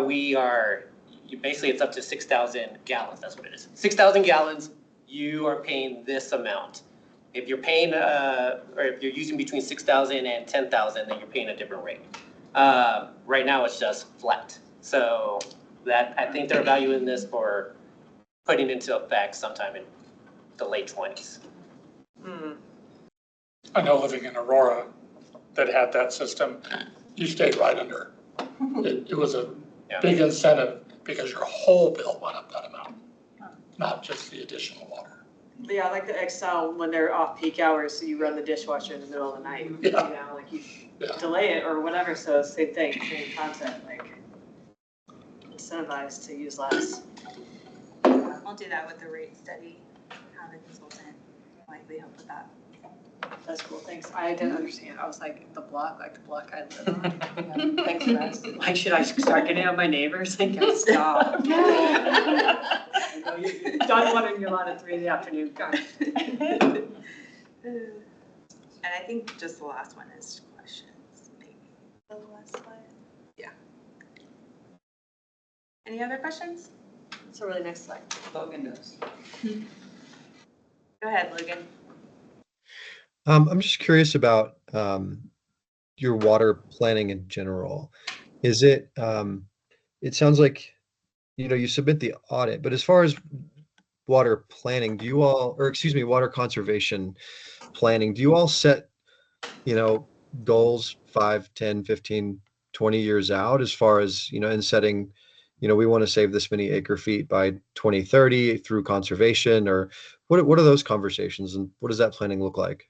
Speaker 7: basically it's up to 6,000 gallons, that's what it is. 6,000 gallons, you are paying this amount. If you're paying, or if you're using between 6,000 and 10,000, then you're paying a different rate. Right now, it's just flat. So I think they're valuing this for putting into effect sometime in the late 20s.
Speaker 8: I know living in Aurora that had that system, you stayed right under. It was a
Speaker 7: Yeah.
Speaker 8: big incentive because your whole bill went up that amount, not just the additional water.
Speaker 3: Yeah, like the Excel, when they're off peak hours, so you run the dishwasher in the middle of the night,
Speaker 8: Yeah.
Speaker 3: like you
Speaker 8: Yeah.
Speaker 3: delay it or whatever, so same thing, same concept, like incentivized to use less.
Speaker 11: I'll do that with the rate study, have a consultant likely help with that.
Speaker 3: That's cool, thanks. I didn't understand. I was like, the block I live on. Yeah, thanks for that. Like, should I start getting on my neighbors? Like, stop. I know you're done watering your lawn at 3 in the afternoon, God.
Speaker 11: And I think just the last one is questions, maybe. The last slide. Yeah. Any other questions?
Speaker 3: It's a really nice slide.
Speaker 2: Logan knows.
Speaker 11: Go ahead, Logan.
Speaker 9: I'm just curious about your water planning in general. Is it, it sounds like, you submit the audit, but as far as water planning, do you all, or excuse me, water conservation planning, do you all set, goals 5, 10, 15, 20 years out as far as, in setting, we want to save this many acre feet by 2030 through conservation, or what are those conversations and what does that planning look like?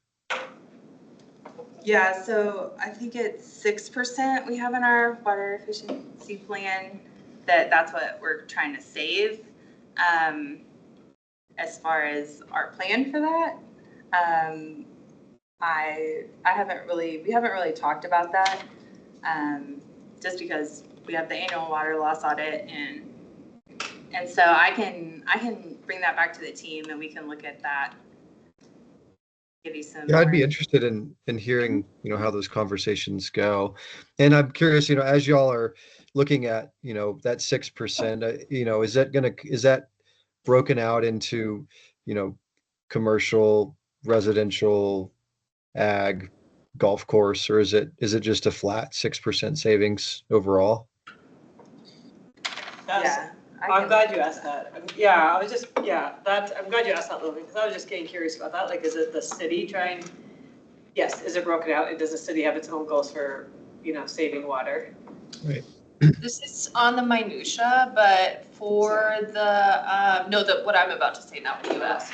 Speaker 11: Yeah, so I think it's 6% we have in our water efficiency plan, that's what we're trying to save. As far as our plan for that, we haven't really talked about that, just because we have the annual water loss audit, and so I can bring that back to the team and we can look at that. Give you some.
Speaker 9: Yeah, I'd be interested in hearing, how those conversations go. And I'm curious, as y'all are looking at, that 6%, is that broken out into, commercial, residential, ag, golf course, or is it just a flat 6% savings overall?
Speaker 11: Yeah.
Speaker 3: I'm glad you asked that. I'm glad you asked that, Logan, because I was just getting curious about that. Like, is it the city yes, is it broken out? And does the city have its own goals for, saving water?
Speaker 9: Right.
Speaker 1: This is on the minutia, but for what I'm about to say, not what you asked.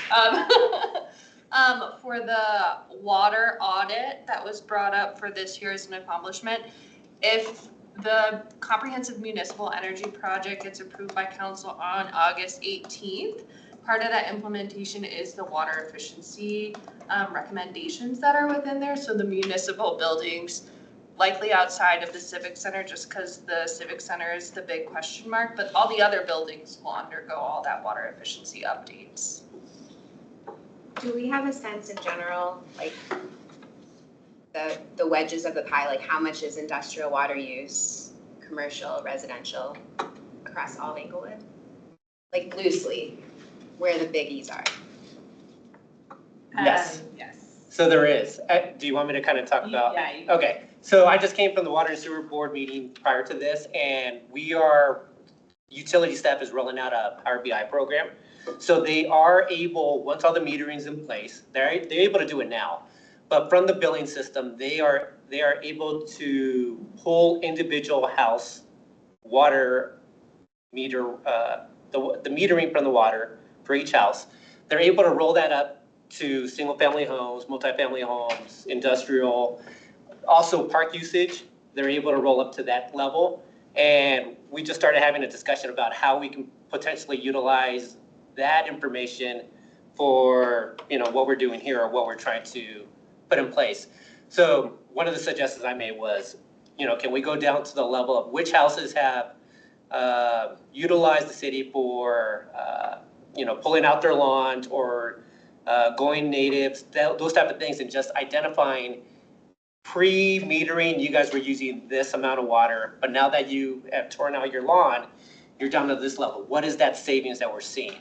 Speaker 1: For the water audit that was brought up for this year as an accomplishment, if the comprehensive municipal energy project gets approved by council on August 18th, part of that implementation is the water efficiency recommendations that are within there. So the municipal buildings, likely outside of the civic center, just because the civic center is the big question mark, but all the other buildings will undergo all that water efficiency updates.
Speaker 12: Do we have a sense in general, like the wedges of the pie, like how much is industrial water use, commercial, residential, across all Englewood? Like loosely, where the biggies are.
Speaker 7: Yes.
Speaker 11: Yes.
Speaker 7: So there is. Do you want me to kind of talk about?
Speaker 11: Yeah. You
Speaker 7: Okay, so I just came from the Water and Sewer Board meeting prior to this, and utility staff is rolling out a Power BI program. So they are able, once all the metering's in place, they're able to do it now. But from the billing system, they are able to pull individual house water meter, the metering from the water for each house. They're able to roll that up to single-family homes, multifamily homes, industrial, also park usage. They're able to roll up to that level. And we just started having a discussion about how we can potentially utilize that information for, what we're doing here or what we're trying to put in place. So one of the suggestions I made was, can we go down to the level of which houses have utilized the city for, pulling out their lawns or going natives, those type of things, and just identifying pre-metering, you guys were using this amount of water, but now that you have torn out your lawn, you're down to this level. What is that savings that we're seeing?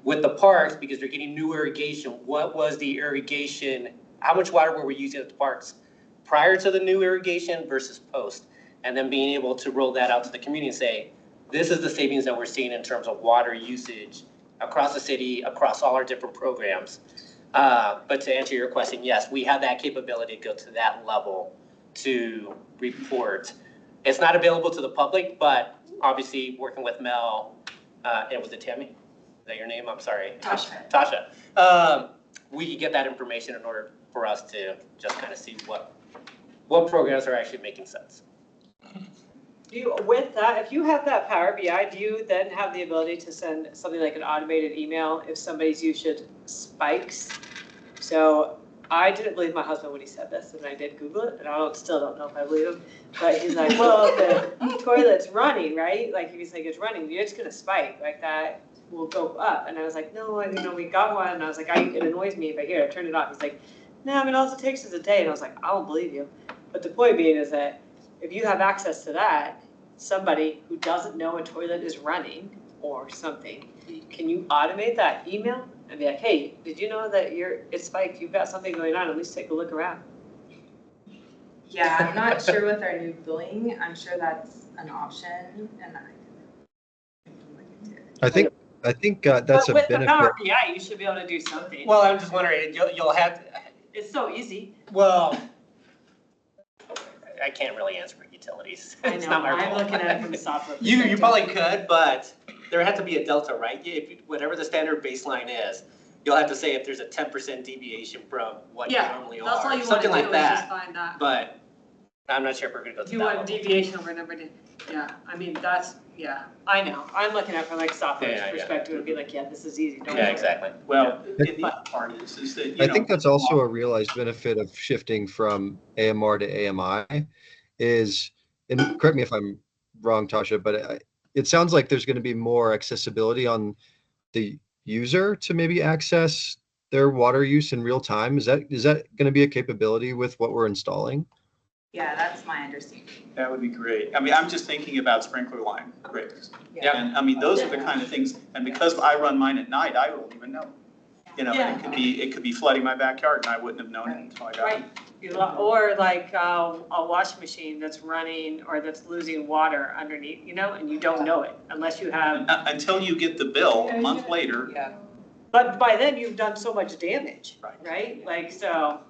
Speaker 7: With the parks, because they're getting new irrigation, what was the irrigation, how much water were we using at the parks prior to the new irrigation versus post? And then being able to roll that out to the community and say, this is the savings that we're seeing in terms of water usage across the city, across all our different programs. But to answer your question, yes, we have that capability to go to that level to report. It's not available to the public, but obviously working with Mel, and was it Tammy? Is that your name? I'm sorry. Tasha. We can get that information in order for us to just kind of see what programs are actually making sense.
Speaker 3: With that, if you have that Power BI, do you then have the ability to send something like an automated email if somebody's usage spikes? So I didn't believe my husband when he said this, and I did Google it, and I still don't know if I believe him. But he's like, well, the toilet's running, right? Like if he's like, it's running, it's gonna spike, like that will go up. And I was like, no, we got one. And I was like, it annoys me if I hear it, turn it off. He's like, no, I mean, all it takes is a day. And I was like, I don't believe you. But the point being is that if you have access to that, somebody who doesn't know a toilet is running or something, can you automate that email and be like, hey, did you know that it's spiked, you've got something going on, at least take a look around.
Speaker 11: Yeah, I'm not sure with our new billing, I'm sure that's an option, and I can look into it.
Speaker 9: I think that's a
Speaker 3: But with the
Speaker 9: benefit.
Speaker 3: Power BI, you should be able to do something.
Speaker 7: Well, I'm just wondering, you'll have,
Speaker 3: It's so easy.
Speaker 7: well, I can't really answer for utilities.
Speaker 3: I
Speaker 7: It's
Speaker 3: know,
Speaker 7: not my
Speaker 3: I'm
Speaker 7: role.
Speaker 3: looking at it from the software
Speaker 7: You
Speaker 3: perspective.
Speaker 7: probably could, but there has to be a delta, right? Whatever the standard baseline is, you'll have to say if there's a 10% deviation from what you normally are.
Speaker 3: That's all you want to
Speaker 7: Something
Speaker 3: do
Speaker 7: like
Speaker 3: is
Speaker 7: that.
Speaker 3: just find that.
Speaker 7: But I'm not sure if we're gonna go
Speaker 3: Do
Speaker 7: through
Speaker 3: you
Speaker 7: that
Speaker 3: want
Speaker 7: level.
Speaker 3: deviation over number, yeah, I mean, I know, I'm looking at it from like software
Speaker 7: Yeah, yeah.
Speaker 3: perspective, and be like, yeah, this is easy, don't
Speaker 7: Yeah,
Speaker 3: worry.
Speaker 7: exactly.
Speaker 4: Well, and the other part is that,
Speaker 9: I think that's also a realized benefit of shifting from AMR to AMI is, and correct me if I'm wrong, Tasha, but it sounds like there's going to be more accessibility on the user to maybe access their water use in real time. Is that going to be a capability with what we're installing?
Speaker 11: Yeah, that's my understanding.
Speaker 4: That would be great. I mean, I'm just thinking about sprinkler line breaks.
Speaker 7: Yeah.
Speaker 4: And I mean, those are the kind of things, and because I run mine at night, I won't even know. You know, and it could be flooding my backyard and I wouldn't have known it until I got it.
Speaker 3: Right, or like a washing machine that's running or that's losing water underneath, and you don't know it unless you have.
Speaker 4: Until you get the bill a month later.
Speaker 2: Yeah.
Speaker 3: But by then you've done so much damage,
Speaker 4: Right.
Speaker 3: right? Like, so,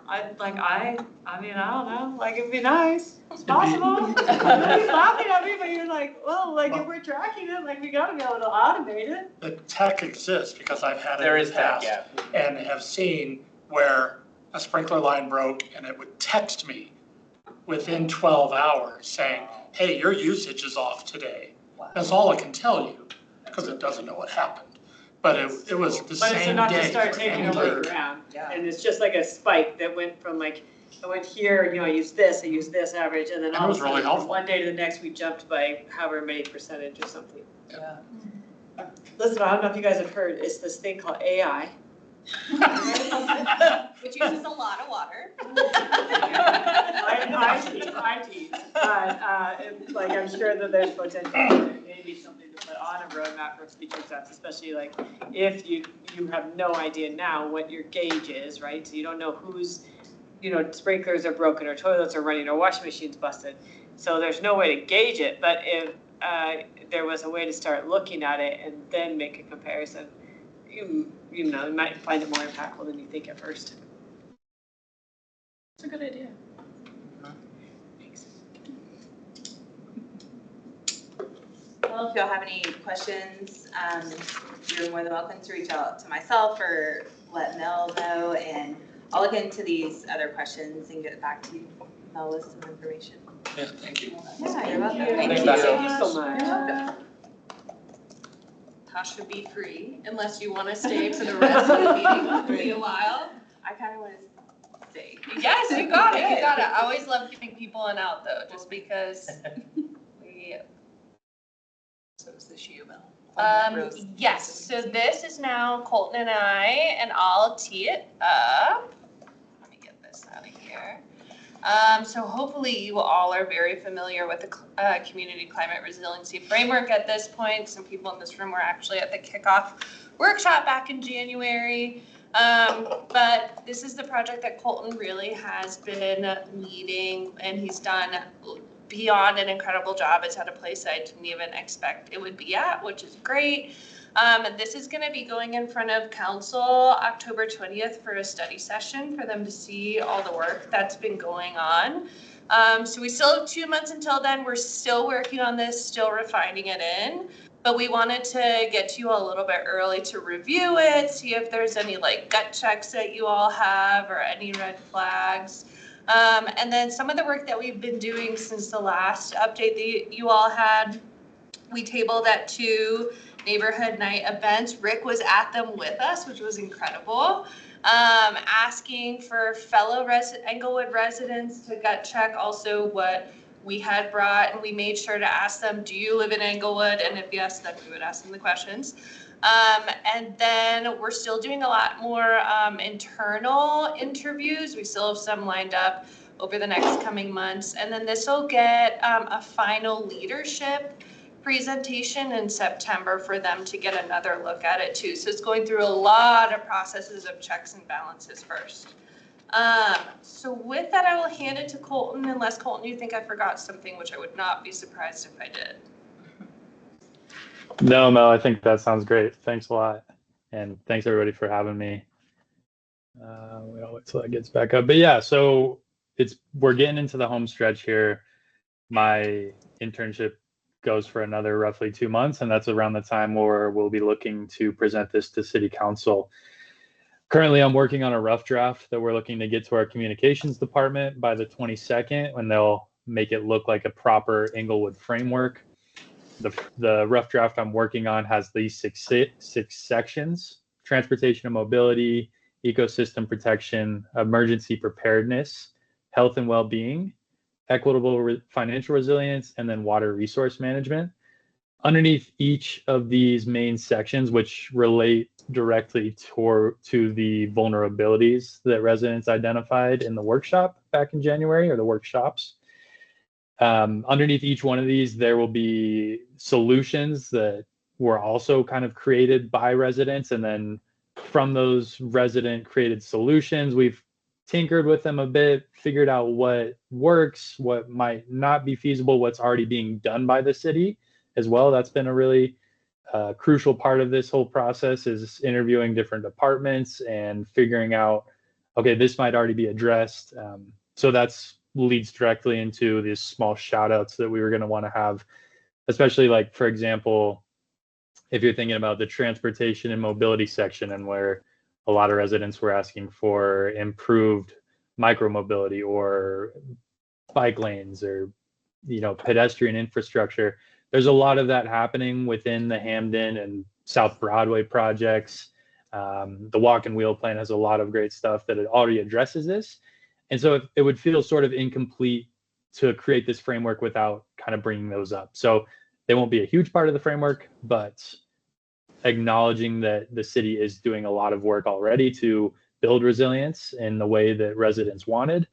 Speaker 3: I mean, I don't know, like, it'd be nice, it's possible. You're laughing at me, but you're like, well, like, if we're tracking it, like, we gotta be able to automate it.
Speaker 8: The tech exists because I've had it
Speaker 7: There
Speaker 8: in
Speaker 7: is
Speaker 8: the
Speaker 7: that,
Speaker 8: past.
Speaker 7: yeah.
Speaker 8: And have seen where a sprinkler line broke and it would text me within 12 hours saying, hey, your usage is off today. That's all it can tell you, because it doesn't know what happened. But it was the
Speaker 3: But it's
Speaker 8: same
Speaker 3: enough
Speaker 8: day.
Speaker 3: to start
Speaker 8: for
Speaker 3: taking
Speaker 8: any
Speaker 3: a look
Speaker 8: leak.
Speaker 3: around,
Speaker 2: Yeah.
Speaker 3: and it's just like a spike that went from like, I went here, I used this average, and then
Speaker 8: And it
Speaker 3: all of a
Speaker 8: was really
Speaker 3: sudden, from
Speaker 8: helpful.
Speaker 3: one day to the next, we jumped by however many percentage or something.
Speaker 2: Yeah.
Speaker 3: Listen, I don't know if you guys have heard, it's this thing called AI.
Speaker 1: Which uses a lot of water.
Speaker 3: I tease, but, like, I'm sure that there's potential, there may be something to put on a roadmap for future steps, especially like, if you have no idea now what your gauge is, right? So you don't know whose, sprinklers are broken, or toilets are running, or washing machine's busted. So there's no way to gauge it, but if, there was a way to start looking at it and then make a comparison, you might find it more impactful than you think at first.
Speaker 1: It's a good idea.
Speaker 11: Well, if y'all have any questions, you're more than welcome to reach out to myself or let Mel know, and I'll look into these other questions and get back to you, Mel, with some information.
Speaker 8: Yeah, thank you.
Speaker 11: Yeah, you're welcome.
Speaker 7: Thanks,
Speaker 3: Thank
Speaker 7: Tasha.
Speaker 3: you so much.
Speaker 1: Tasha, be free, unless you want to stay for the rest of the meeting with me a while.
Speaker 11: I kind of want to stay.
Speaker 1: Yes, you got it, you got it. I always love giving people an out though, just because we.
Speaker 2: So is this you, Mel? Rose?
Speaker 1: Yes, so this is now Colton and I, and I'll tee it up. Let me get this out of here. So hopefully you all are very familiar with the Community Climate Resiliency Framework at this point. Some people in this room were actually at the kickoff workshop back in January. But this is the project that Colton really has been leading, and he's done beyond an incredible job. It's at a place I didn't even expect it would be at, which is great. This is going to be going in front of council October 20th for a study session for them to see all the work that's been going on. So we still have 2 months until then. We're still working on this, still refining it in. But we wanted to get to you all a little bit early to review it, see if there's any like gut checks that you all have or any red flags. And then some of the work that we've been doing since the last update that you all had, we tabled at 2 neighborhood night events. Rick was at them with us, which was incredible. Asking for fellow Englewood residents to gut check also what we had brought, and we made sure to ask them, do you live in Englewood? And if yes, then we would ask them the questions. And then we're still doing a lot more internal interviews. We still have some lined up over the next coming months. And then this will get a final leadership presentation in September for them to get another look at it too. So it's going through a lot of processes of checks and balances first. So with that, I will hand it to Colton, unless Colton, you think I forgot something, which I would not be surprised if I did.
Speaker 10: No, Mel, I think that sounds great. Thanks a lot. And thanks everybody for having me. We'll wait till that gets back up. But yeah, so we're getting into the home stretch here. My internship goes for another roughly 2 months, and that's around the time where we'll be looking to present this to City Council. Currently, I'm working on a rough draft that we're looking to get to our communications department by the 22nd, when they'll make it look like a proper Englewood framework. The rough draft I'm working on has these six sections: transportation and mobility, ecosystem protection, emergency preparedness, health and well-being, equitable financial resilience, and then water resource management. Underneath each of these main sections, which relate directly to the vulnerabilities that residents identified in the workshop back in January, or the workshops, underneath each one of these, there will be solutions that were also kind of created by residents. And then from those resident created solutions, we've tinkered with them a bit, figured out what works, what might not be feasible, what's already being done by the city as well. That's been a really crucial part of this whole process, is interviewing different departments and figuring out, okay, this might already be addressed. So that's leads directly into these small shout outs that we were going to want to have, especially like, for example, if you're thinking about the transportation and mobility section, and where a lot of residents were asking for improved micromobility or bike lanes, or, you know, pedestrian infrastructure. There's a lot of that happening within the Hamden and South Broadway projects. The Walk and Wheel Plan has a lot of great stuff that it already addresses this. And so it would feel sort of incomplete to create this framework without kind of bringing those up. So they won't be a huge part of the framework, but acknowledging that the city is doing a lot of work already to build resilience in the way that residents wanted,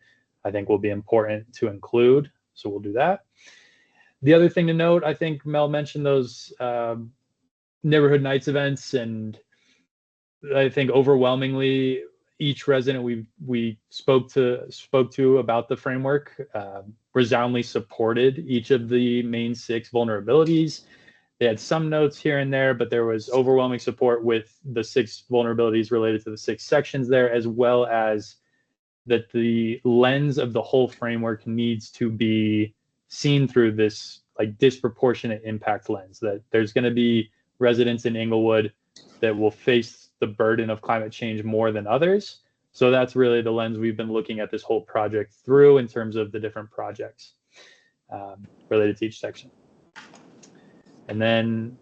Speaker 10: I think will be important to include. So we'll do that. The other thing to note, I think Mel mentioned those neighborhood nights events, and I think overwhelmingly each resident we spoke to about the framework resoundingly supported each of the main 6 vulnerabilities. They had some notes here and there, but there was overwhelming support with the 6 vulnerabilities related to the 6 sections there, as well as that the lens of the whole framework needs to be seen through this like disproportionate impact lens, that there's going to be residents in Englewood that will face the burden of climate change more than others. So that's really the lens we've been looking at this whole project through, in terms of the different projects related to each section. And then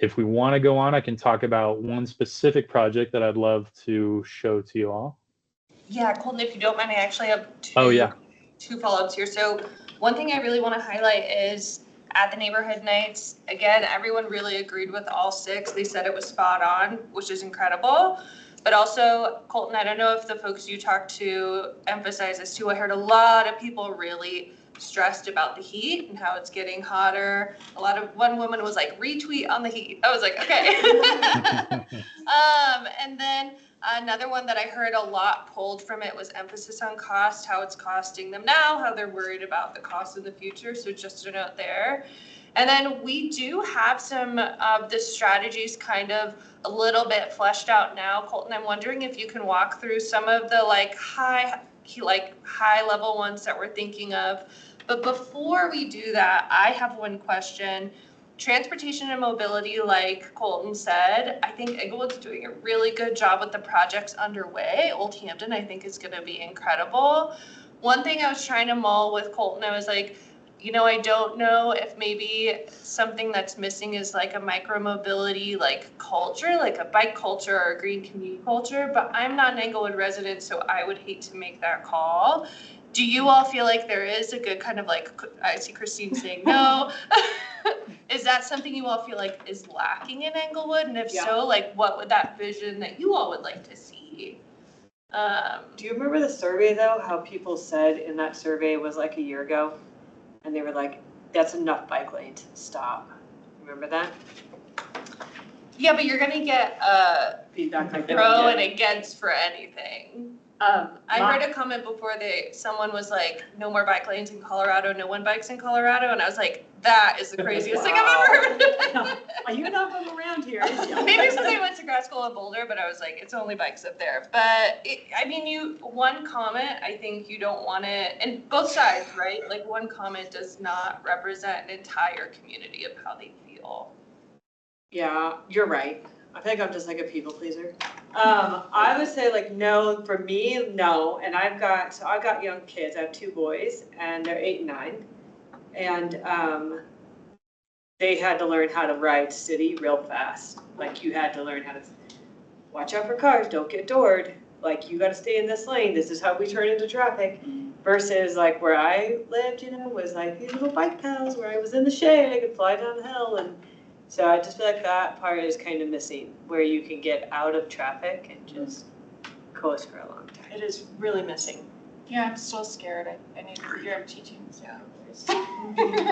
Speaker 10: if we want to go on, I can talk about one specific project that I'd love to show to you all.
Speaker 1: Yeah, Colton, if you don't mind, I actually have two follow-ups here. So one thing I really want to highlight is at the neighborhood nights, again, everyone really agreed with all 6. They said it was spot on, which is incredible. But also, Colton, I don't know if the folks you talked to emphasize this too. I heard a lot of people really stressed about the heat and how it's getting hotter. One woman was like, retweet on the heat. I was like, okay. And then another one that I heard a lot pulled from it was emphasis on cost, how it's costing them now, how they're worried about the cost in the future. So just a note there. And then we do have some of the strategies kind of a little bit fleshed out now. Colton, I'm wondering if you can walk through some of the high level ones that we're thinking of. But before we do that, I have one question. Transportation and mobility, like Colton said, I think Englewood's doing a really good job with the projects underway. Old Hampton, I think, is going to be incredible. One thing I was trying to mull with Colton, I was like, you know, I don't know if maybe something that's missing is like a micro-mobility culture, like a bike culture or a green community culture, but I'm not an Englewood resident, so I would hate to make that call. do you all feel like there is a good kind of like, I see Christine saying no. Is that something you all feel like is lacking in Englewood? And if so, like what would that vision that you all would like to see?
Speaker 3: Do you remember the survey though, how people said in that survey was like a year ago? And they were like, that's enough bike lanes, stop. Remember that?
Speaker 1: Yeah, but you're gonna get
Speaker 3: Feedback like that.
Speaker 1: pro and against for anything. I
Speaker 3: My-
Speaker 1: heard a comment before someone was like, no more bike lanes in Colorado, no one bikes in Colorado, and I was like, that is the craziest thing I've ever heard.
Speaker 3: Are you not from around here?
Speaker 1: Maybe because I went to grad school in Boulder, but I was like, it's only bikes up there. But one comment, I think you don't want it, and both sides, right? Like one comment does not represent an entire community of how they feel.
Speaker 3: Yeah, you're right. I think I'm just like a people pleaser. I would say like no, for me, no. And I've got young kids. I have 2 boys and they're 8 and 9. And they had to learn how to ride city real fast. Like you had to learn how to watch out for cars, don't get doored. Like you gotta stay in this lane. This is how we turn into traffic. Versus like where I lived, was like these little bike paths where I was in the shade, I could fly down the hill. And so I just feel like that part is kind of missing, where you can get out of traffic and just coast for a long time.
Speaker 6: It is really missing.
Speaker 1: Yeah, I'm still scared. I need to figure out teaching, so.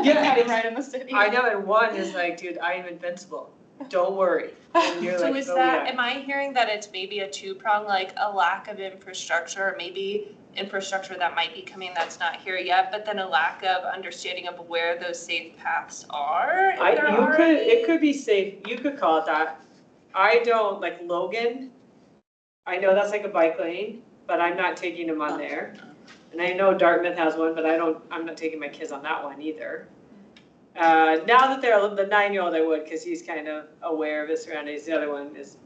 Speaker 3: Yeah,
Speaker 1: Riding right in the city.
Speaker 3: I know, and one is like, dude, I am invincible. Don't worry. And you're
Speaker 1: So
Speaker 3: like,
Speaker 1: is
Speaker 3: oh,
Speaker 1: that,
Speaker 3: yeah.
Speaker 1: am I hearing that it's maybe a 2-prong, like a lack of infrastructure, or maybe infrastructure that might be coming that's not here yet, but then a lack of understanding of where those safe paths are?
Speaker 3: It could be safe, you could call it that. I don't, like Logan, I know that's like a bike lane, but I'm not taking them on there. And I know Dartmouth has one, but I'm not taking my kids on that one either. Now that they're the 9-year-old, I would, because he's kind of aware of his surroundings. The other one is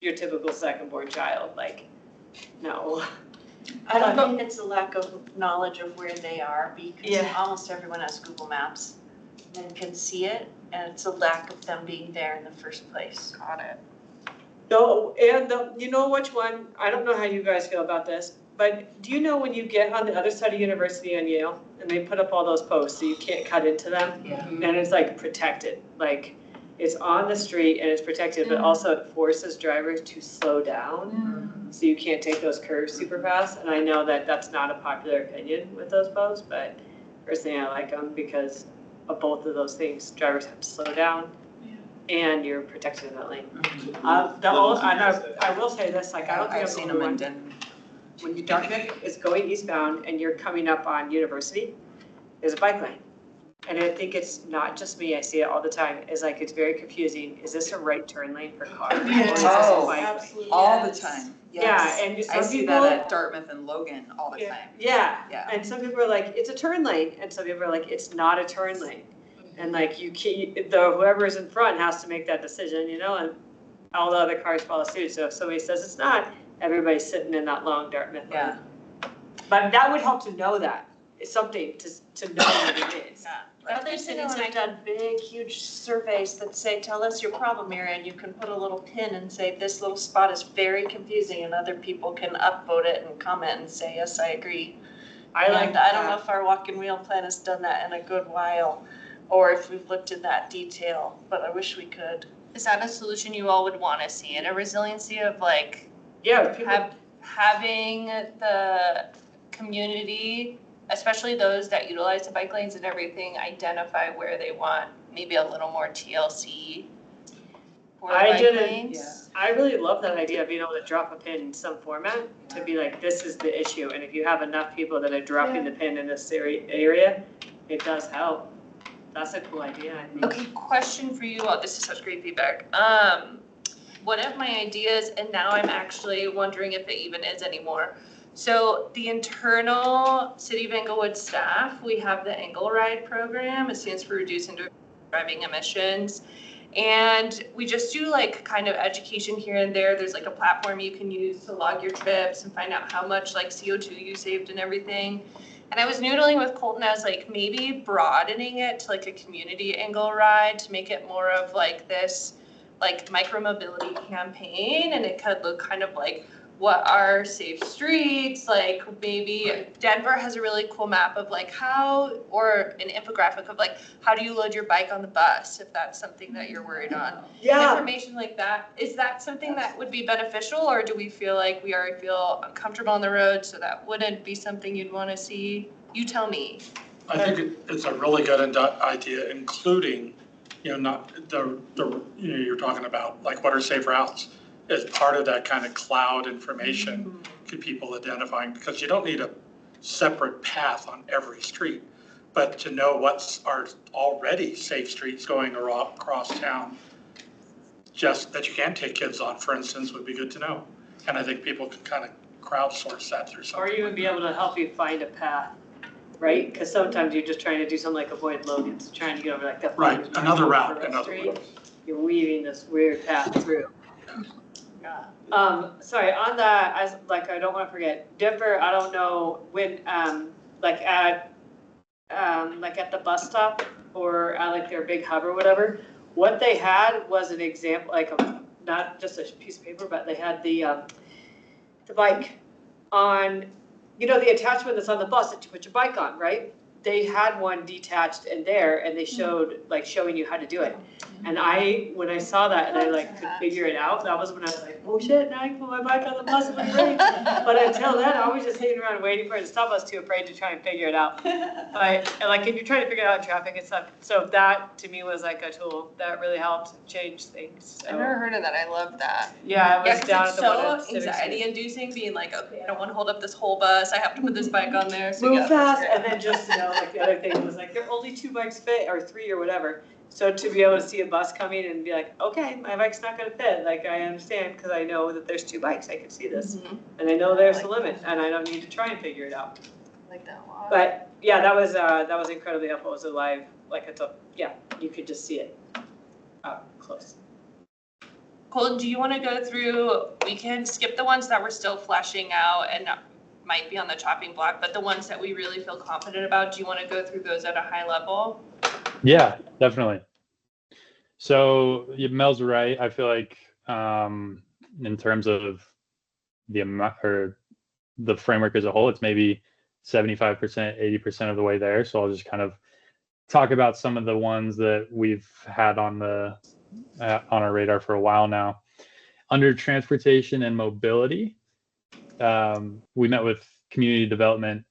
Speaker 3: your typical second-born child, like, no.
Speaker 6: I don't think it's a lack of knowledge of where they are, because
Speaker 3: Yeah.
Speaker 6: almost everyone has Google Maps and can see it, and it's a lack of them being there in the first place.
Speaker 1: Got it.
Speaker 3: No, and you know which one, I don't know how you guys feel about this, but do you know when you get on the other side of University and Yale, and they put up all those posts so you can't cut into them?
Speaker 6: Yeah.
Speaker 3: And it's like protected, like it's on the street and it's protected, but also it forces drivers to slow down. So you can't take those curves super fast. And I know that that's not a popular opinion with those posts, but personally I like them because of both of those things. Drivers have to slow down and you're protected in that lane. I will say this, like I don't think
Speaker 2: I've
Speaker 3: I've
Speaker 2: seen
Speaker 3: seen
Speaker 2: them
Speaker 3: one.
Speaker 2: in Denver.
Speaker 3: When you Dartmouth is going eastbound and you're coming up on University, there's a bike lane. And I think it's not just me, I see it all the time, is like, it's very confusing. Is this a right turn lane for cars? Or is this a
Speaker 2: Oh,
Speaker 3: bike lane?
Speaker 6: Absolutely.
Speaker 2: All the time,
Speaker 3: Yeah,
Speaker 2: yes.
Speaker 3: and
Speaker 2: I
Speaker 3: some
Speaker 2: see
Speaker 3: people.
Speaker 2: that at Dartmouth and Logan all the time.
Speaker 3: Yeah,
Speaker 2: Yeah.
Speaker 3: and some people are like, it's a turn lane, and some people are like, it's not a turn lane. And like, you can't, whoever's in front has to make that decision, and all the other cars follow suit. So if somebody says it's not, everybody's sitting in that long Dartmouth lane.
Speaker 2: Yeah.
Speaker 3: But that would help to know that. It's something to know what it is.
Speaker 6: Other cities have done big, huge surveys that say, tell us your problem area, and you can put a little pin and say, this little spot is very confusing, and other people can upvote it and comment and say, yes, I agree.
Speaker 3: I like
Speaker 6: And I don't know if our walk and wheel plan has done that in a good while, or if we've looked in that detail, but I wish we could.
Speaker 1: Is that a solution you all would want to see, and a resiliency of like
Speaker 3: Yeah, people.
Speaker 1: having the community, especially those that utilize the bike lanes and everything, identify where they want maybe a little more TLC for the bike lanes?
Speaker 3: I really love that idea of being able to drop a pin in some format to be like, this is the issue. And if you have enough people that are dropping the pin in this area, it does help. That's a cool idea, I think.
Speaker 1: Okay, question for you all. This is such great feedback. One of my ideas, and now I'm actually wondering if it even is anymore. So the internal City of Englewood staff, we have the Engle Ride program. It stands for Reducing Driving Emissions. And we just do like kind of education here and there. There's like a platform you can use to log your trips and find out how much like CO2 you saved and everything. And I was noodling with Colton, I was like, maybe broadening it to like a community Engle Ride to make it more of like this like micro mobility campaign, and it could look kind of like what are safe streets, like maybe Denver has a really cool map of like how, or an infographic of like, how do you load your bike on the bus, if that's something that you're worried on. Information like that, is that something that would be beneficial, or do we feel like we already feel uncomfortable on the road, so that wouldn't be something you'd wanna see? You tell me.
Speaker 8: I think it's a really good idea, including, not you're talking about, like, what are safe routes? As part of that kind of cloud information, could people identifying, because you don't need a separate path on every street, but to know what's are already safe streets going across town, just that you can take kids on, for instance, would be good to know. And I think people can kind of crowdsource that through something.
Speaker 3: Or even be able to help you find a path, right? Because sometimes you're just trying to do something like avoid Logan's, trying to get over like the.
Speaker 8: Right, another route,
Speaker 3: street. You're weaving this weird path through. Sorry, on that, I don't want to forget, Denver, I don't know when, like at the bus stop or at like their big hub or whatever, what they had was an example, like not just a piece of paper, but they had the bike on, the attachment that's on the bus that you put your bike on, right? They had one detached in there and they showed, like showing you how to do it. And when I saw that and I could figure it out, that was when I was like, oh shit, now I can put my bike on the bus and my brake. But until then, I was just hanging around waiting for it to stop. I was too afraid to try and figure it out. But if you're trying to figure it out in traffic and stuff, so that to me was like a tool that really helped change things. So.
Speaker 1: I've never heard of that, I love that.
Speaker 3: Yeah, I was down at the one
Speaker 1: it's so anxiety inducing, being like, okay, I don't want to hold up this whole bus, I have to put this bike on there. So
Speaker 3: move fast, and then just, like the other thing was like, there are only 2 bikes fit, or 3 or whatever. So to be able to see a bus coming and be like, okay, my bike's not gonna fit, like I understand, because I know that there's 2 bikes, I can see this. And I know there's a limit, and I don't need to try and figure it out.
Speaker 1: I like that a lot.
Speaker 3: But yeah, that was incredibly helpful. It was alive, you could just see it up close.
Speaker 1: Colton, do you want to go through, we can skip the ones that we're still fleshing out and might be on the chopping block, but the ones that we really feel confident about, do you want to go through those at a high level?
Speaker 10: Yeah, definitely. So Mel's right. I feel like in terms of the amount or the framework as a whole, it's maybe 75%, 80% of the way there. So I'll just kind of talk about some of the ones that we've had on our radar for a while now. Under transportation and mobility, we met with community development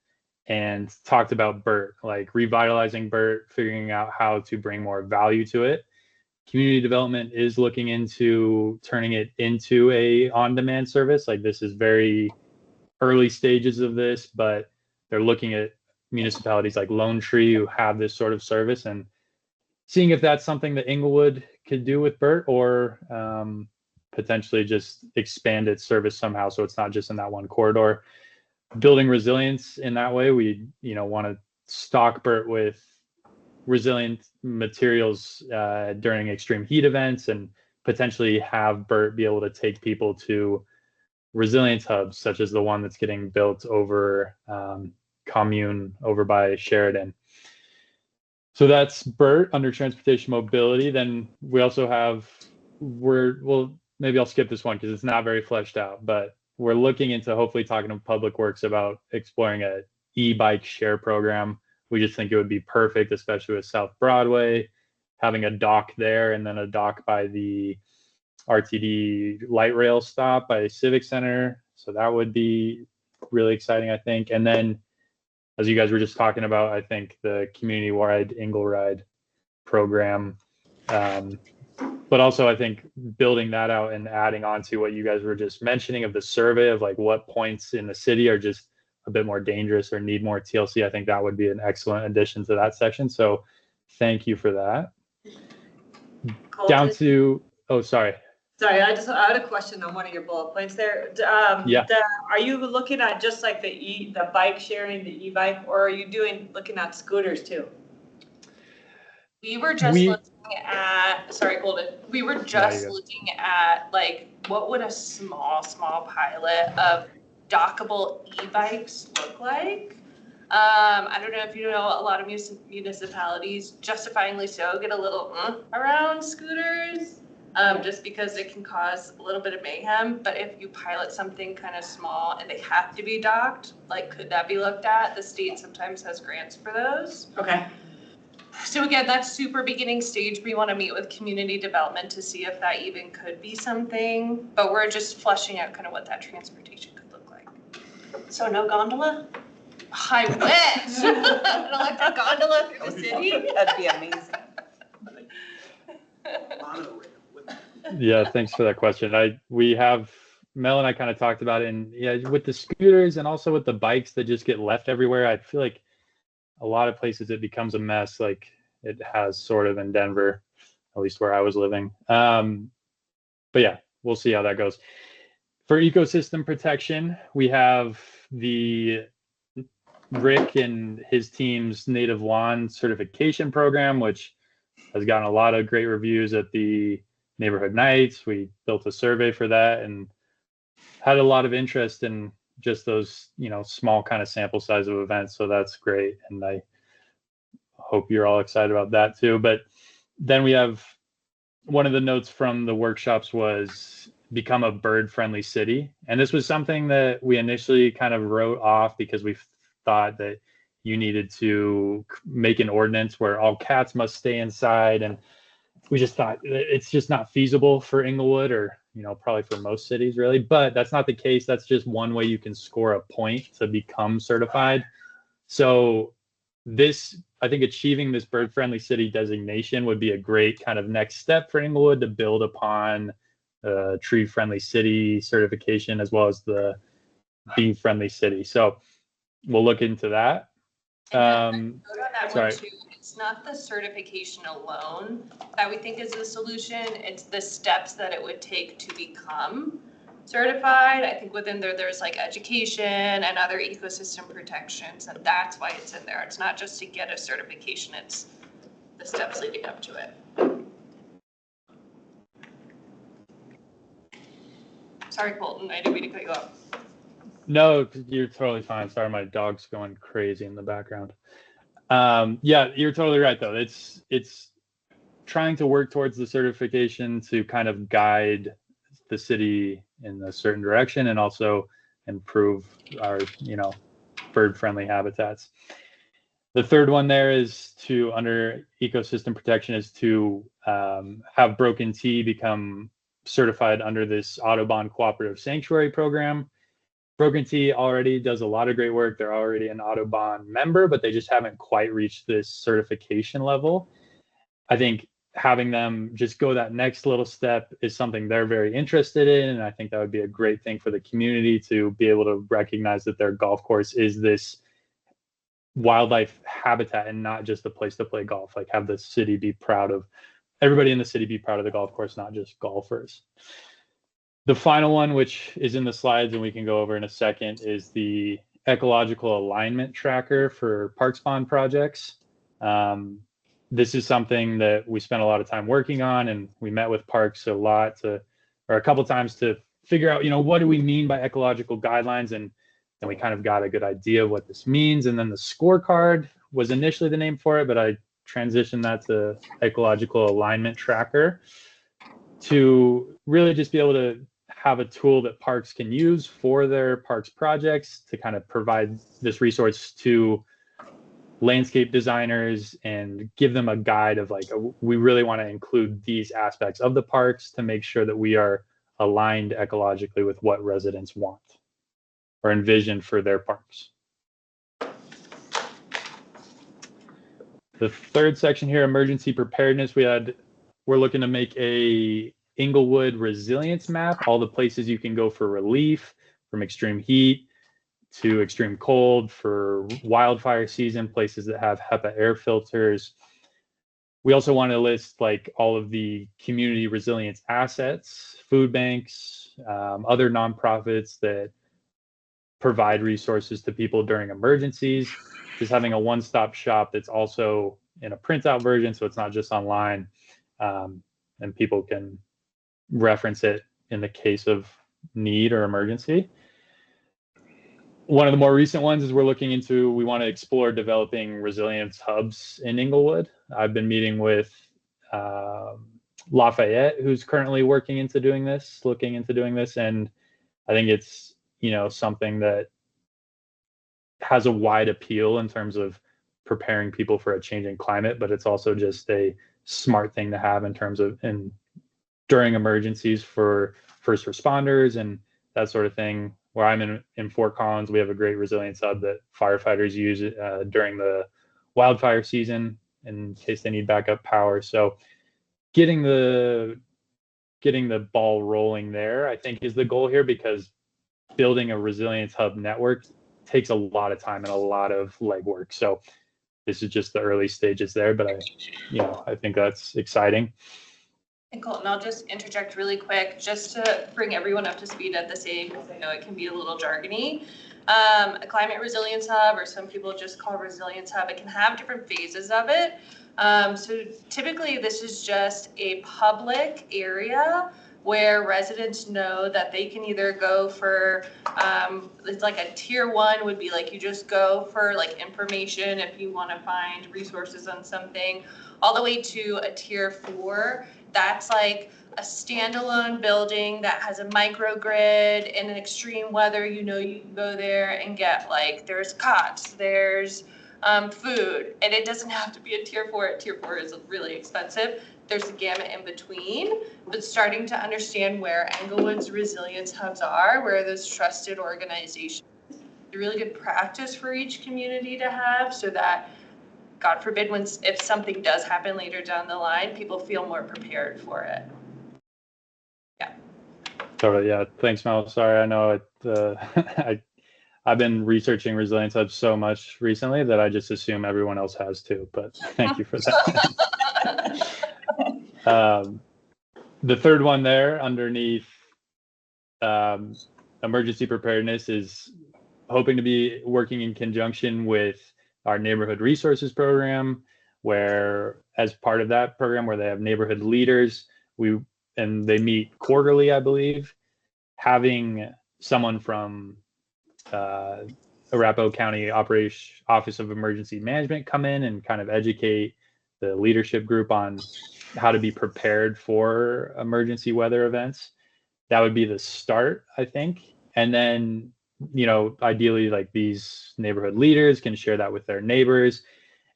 Speaker 10: and talked about BERT, like revitalizing BERT, figuring out how to bring more value to it. Community development is looking into turning it into a on-demand service. Like this is very early stages of this, but they're looking at municipalities like Lone Tree who have this sort of service and seeing if that's something that Inglewood could do with BERT or potentially just expand its service somehow so it's not just in that one corridor. Building resilience in that way, we want to stock BERT with resilient materials during extreme heat events and potentially have BERT be able to take people to resilience hubs such as the one that's getting built over Commune over by Sheridan. So that's BERT under transportation mobility. Then we also have, maybe I'll skip this one because it's not very fleshed out, but we're looking into hopefully talking to Public Works about exploring a e-bike share program. We just think it would be perfect, especially with South Broadway, having a dock there and then a dock by the RTD light rail stop by Civic Center. So that would be really exciting, I think. And then, as you guys were just talking about, I think the community-wide Ingle Ride program. But also I think building that out and adding on to what you guys were just mentioning of the survey of like what points in the city are just a bit more dangerous or need more TLC, I think that would be an excellent addition to that section. So thank you for that.
Speaker 3: Colton.
Speaker 10: Down to, oh, sorry.
Speaker 3: Sorry, I had a question on one of your bullet points there.
Speaker 10: Yeah.
Speaker 3: Are you looking at just like the bike sharing, the e-bike, or are you looking at scooters too?
Speaker 1: We were just looking at, sorry, Golden. We were just looking at like, what would a small pilot of dockable e-bikes look like? I don't know if you know, a lot of municipalities, justifyingly so, get a little around scooters. just because it can cause a little bit of mayhem. But if you pilot something kind of small and they have to be docked, like, could that be looked at? The state sometimes has grants for those.
Speaker 3: Okay.
Speaker 1: So again, that's super beginning stage. We want to meet with community development to see if that even could be something, but we're just fleshing out kind of what that transportation could look like.
Speaker 6: So no gondola?
Speaker 1: I wish. An electric gondola through the city.
Speaker 2: That'd be amazing.
Speaker 10: Yeah, thanks for that question. Mel and I kind of talked about it, and yeah, with the scooters and also with the bikes that just get left everywhere, I feel like a lot of places it becomes a mess, like it has sort of in Denver, at least where I was living. But yeah, we'll see how that goes. For ecosystem protection, we have the Rick and his team's native lawn certification program, which has gotten a lot of great reviews at the neighborhood nights. We built a survey for that and had a lot of interest in just those, small kind of sample size of events. So that's great. And I hope you're all excited about that too. But then we have one of the notes from the workshops was become a bird friendly city. And this was something that we initially kind of wrote off because we thought that you needed to make an ordinance where all cats must stay inside. And we just thought it's just not feasible for Inglewood or, probably for most cities really, but that's not the case. That's just one way you can score a point to become certified. So I think achieving this bird friendly city designation would be a great kind of next step for Inglewood to build upon tree friendly city certification as well as the bee friendly city. So we'll look into that. Sorry.
Speaker 1: It's not the certification alone that we think is the solution. It's the steps that it would take to become certified. I think within there's like education and other ecosystem protections, and that's why it's in there. It's not just to get a certification, it's the steps leading up to it. Sorry, Colton, I didn't mean to cut you off.
Speaker 10: No, you're totally fine. Sorry, my dog's going crazy in the background. Yeah, you're totally right though. It's trying to work towards the certification to kind of guide the city in a certain direction and also improve our, bird-friendly habitats. The third one there is under ecosystem protection is to have Broken Tea become certified under this Audubon Cooperative Sanctuary Program. Broken Tea already does a lot of great work. They're already an Audubon member, but they just haven't quite reached this certification level. I think having them just go that next little step is something they're very interested in. And I think that would be a great thing for the community to be able to recognize that their golf course is this wildlife habitat and not just a place to play golf. Like have the city be proud of, everybody in the city be proud of the golf course, not just golfers. The final one, which is in the slides and we can go over in a second, is the ecological alignment tracker for Parks Pond projects. This is something that we spent a lot of time working on, and we met with Parks a couple times to figure out, what do we mean by ecological guidelines, and then we kind of got a good idea of what this means. And then the scorecard was initially the name for it, but I transitioned that to ecological alignment tracker to really just be able to have a tool that parks can use for their parks projects to kind of provide this resource to landscape designers and give them a guide of like, we really want to include these aspects of the parks to make sure that we are aligned ecologically with what residents want or envision for their parks. The third section here, emergency preparedness, we're looking to make a Inglewood resilience map, all the places you can go for relief from extreme heat to extreme cold, for wildfire season, places that have HEPA air filters. We also want to list like all of the community resilience assets, food banks, other nonprofits that provide resources to people during emergencies. Just having a one-stop shop that's also in a printout version, so it's not just online, and people can reference it in the case of need or emergency. One of the more recent ones is we want to explore developing resilience hubs in Inglewood. I've been meeting with Lafayette who's currently looking into doing this, and I think it's, you know, something that has a wide appeal in terms of preparing people for a changing climate, but it's also just a smart thing to have in terms of during emergencies for first responders and that sort of thing. Where I'm in Fort Collins, we have a great resilience hub that firefighters use during the wildfire season in case they need backup power. So getting the ball rolling there, I think, is the goal here, because building a resilience hub network takes a lot of time and a lot of legwork. So this is just the early stages there, but I think that's exciting.
Speaker 1: And Colton, I'll just interject really quick, just to bring everyone up to speed at the same, because I know it can be a little jargony. A climate resilience hub, or some people just call resilience hub, it can have different phases of it. So typically this is just a public area where residents know that they can either go for, it's like a tier 1 would be like you just go for like information if you want to find resources on something, all the way to a tier 4. That's like a standalone building that has a microgrid, and in extreme weather, you know, you can go there and get like, there's cots, there's food, and it doesn't have to be a tier 4. Tier 4 is really expensive. There's a gamut in between, but starting to understand where Englewood's resilience hubs are, where those trusted organizations, a really good practice for each community to have, so that, God forbid, if something does happen later down the line, people feel more prepared for it. Yeah.
Speaker 10: Totally. Yeah. Thanks, Mel. Sorry, I know it. I've been researching resilience hubs so much recently that I just assume everyone else has too. But thank you for that. The third one there underneath emergency preparedness is hoping to be working in conjunction with our neighborhood resources program, where as part of that program, where they have neighborhood leaders, and they meet quarterly, I believe, having someone from Arapahoe County Office of Emergency Management come in and kind of educate the leadership group on how to be prepared for emergency weather events. That would be the start, I think. And then, you know, ideally, like, these neighborhood leaders can share that with their neighbors.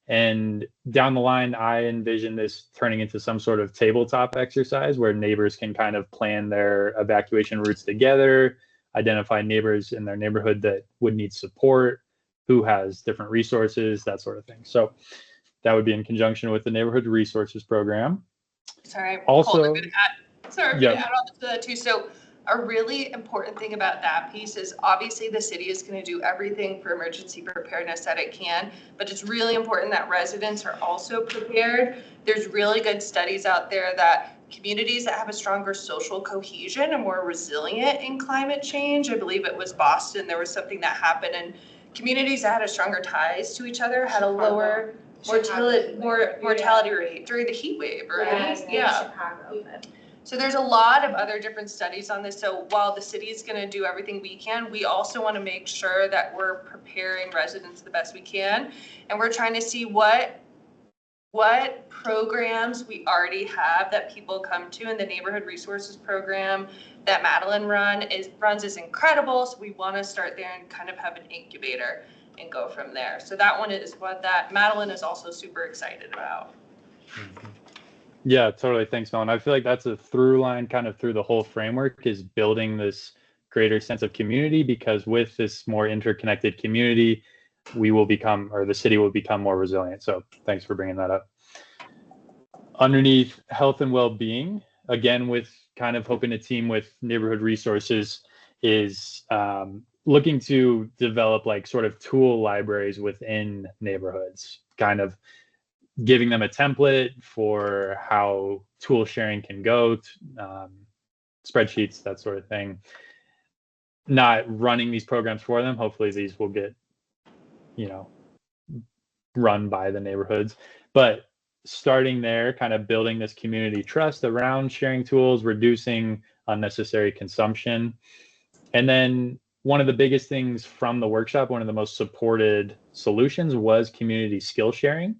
Speaker 10: And down the line, I envision this turning into some sort of tabletop exercise where neighbors can kind of plan their evacuation routes together, identify neighbors in their neighborhood that would need support, who has different resources, that sort of thing. So that would be in conjunction with the neighborhood resources program.
Speaker 1: Sorry.
Speaker 10: Also,
Speaker 1: I'm gonna add on to that too. So a really important thing about that piece is, obviously the city is going to do everything for emergency preparedness that it can, but it's really important that residents are also prepared. There's really good studies out there that communities that have a stronger social cohesion are more resilient in climate change. I believe it was Boston. There was something that happened, and communities that had a stronger ties to each other had a lower mortality rate during the heat wave, right? Yeah.
Speaker 12: Chicago, but.
Speaker 1: So there's a lot of other different studies on this. So while the city is going to do everything we can, we also want to make sure that we're preparing residents the best we can. And we're trying to see what programs we already have that people come to. And the neighborhood resources program that Madeline runs is incredible. So we want to start there and kind of have an incubator and go from there. So that one is what that Madeline is also super excited about.
Speaker 10: Mm-hmm. Yeah, totally. Thanks, Mel. And I feel like that's a through line kind of through the whole framework, is building this greater sense of community, because with this more interconnected community, we will become, or the city will become, more resilient. So thanks for bringing that up. Underneath health and well-being, again, with kind of hoping to team with neighborhood resources, is looking to develop like sort of tool libraries within neighborhoods, kind of giving them a template for how tool sharing can go, spreadsheets, that sort of thing. Not running these programs for them. Hopefully these will get, you know, run by the neighborhoods. But starting there, kind of building this community trust around sharing tools, reducing unnecessary consumption. And then one of the biggest things from the workshop, one of the most supported solutions, was community skill sharing.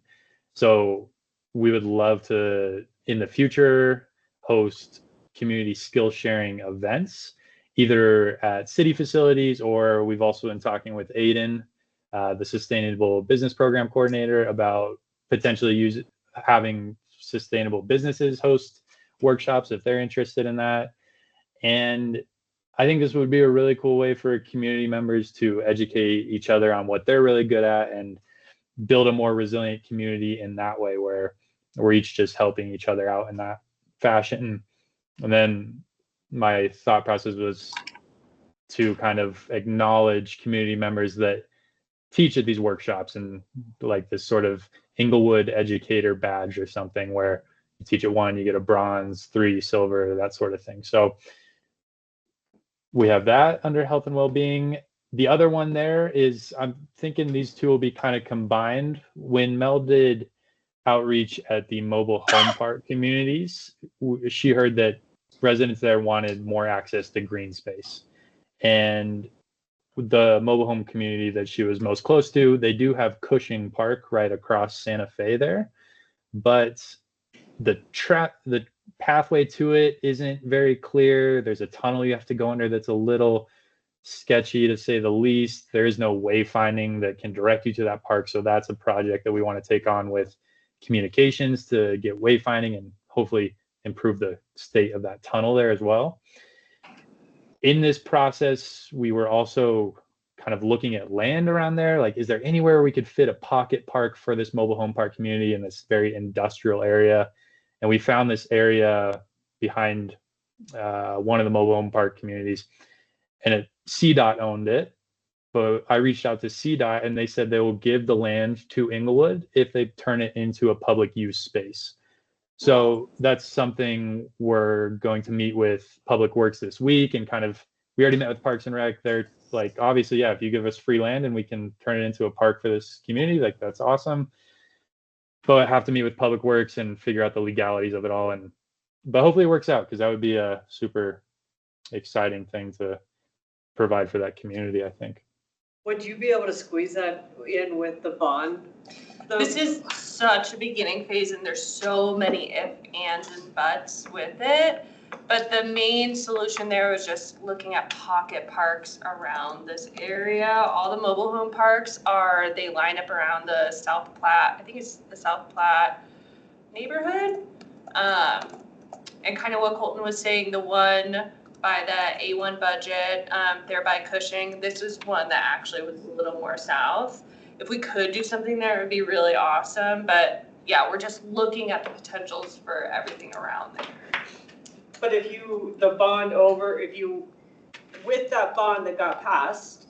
Speaker 10: So we would love to, in the future, host community skill sharing events, either at city facilities, or we've also been talking with Aiden, the Sustainable Business Program Coordinator, about potentially having sustainable businesses host workshops if they're interested in that. And I think this would be a really cool way for community members to educate each other on what they're really good at and build a more resilient community in that way, where we're each just helping each other out in that fashion. And then my thought process was to kind of acknowledge community members that teach at these workshops, and like this sort of Inglewood educator badge or something, where you teach at 1, you get a bronze, 3 silver, that sort of thing. So we have that under health and well-being. The other one there is, I'm thinking these two will be kind of combined. When Mel did outreach at the mobile home park communities, she heard that residents there wanted more access to green space. And the mobile home community that she was most close to, they do have Cushing Park right across Santa Fe there, but the pathway to it isn't very clear. There's a tunnel you have to go under that's a little sketchy, to say the least. There is no wayfinding that can direct you to that park. So that's a project that we want to take on with communications to get wayfinding and hopefully improve the state of that tunnel there as well. In this process, we were also kind of looking at land around there. Like, is there anywhere we could fit a pocket park for this mobile home park community in this very industrial area? And we found this area behind one of the mobile home park communities, and CDOT owned it. But I reached out to CDOT and they said they will give the land to Inglewood if they turn it into a public use space. So that's something we're going to meet with Public Works this week, and kind of, we already met with Parks and Rec. They're like, obviously, yeah, if you give us free land and we can turn it into a park for this community, like, that's awesome. But I have to meet with Public Works and figure out the legalities of it all. But hopefully it works out, because that would be a super exciting thing to provide for that community, I think.
Speaker 3: Would you be able to squeeze that in with the bond?
Speaker 1: This is such a beginning phase, and there's so many if, ands, and buts with it. But the main solution there was just looking at pocket parks around this area. All the mobile home parks they line up around the South Platte, I think it's the South Platte neighborhood. And kind of what Colton was saying, the one by the A1 budget, there by Cushing, this is one that actually was a little more south. If we could do something there, it would be really awesome. But yeah, we're just looking at the potentials for everything around there.
Speaker 3: But with that bond that got passed,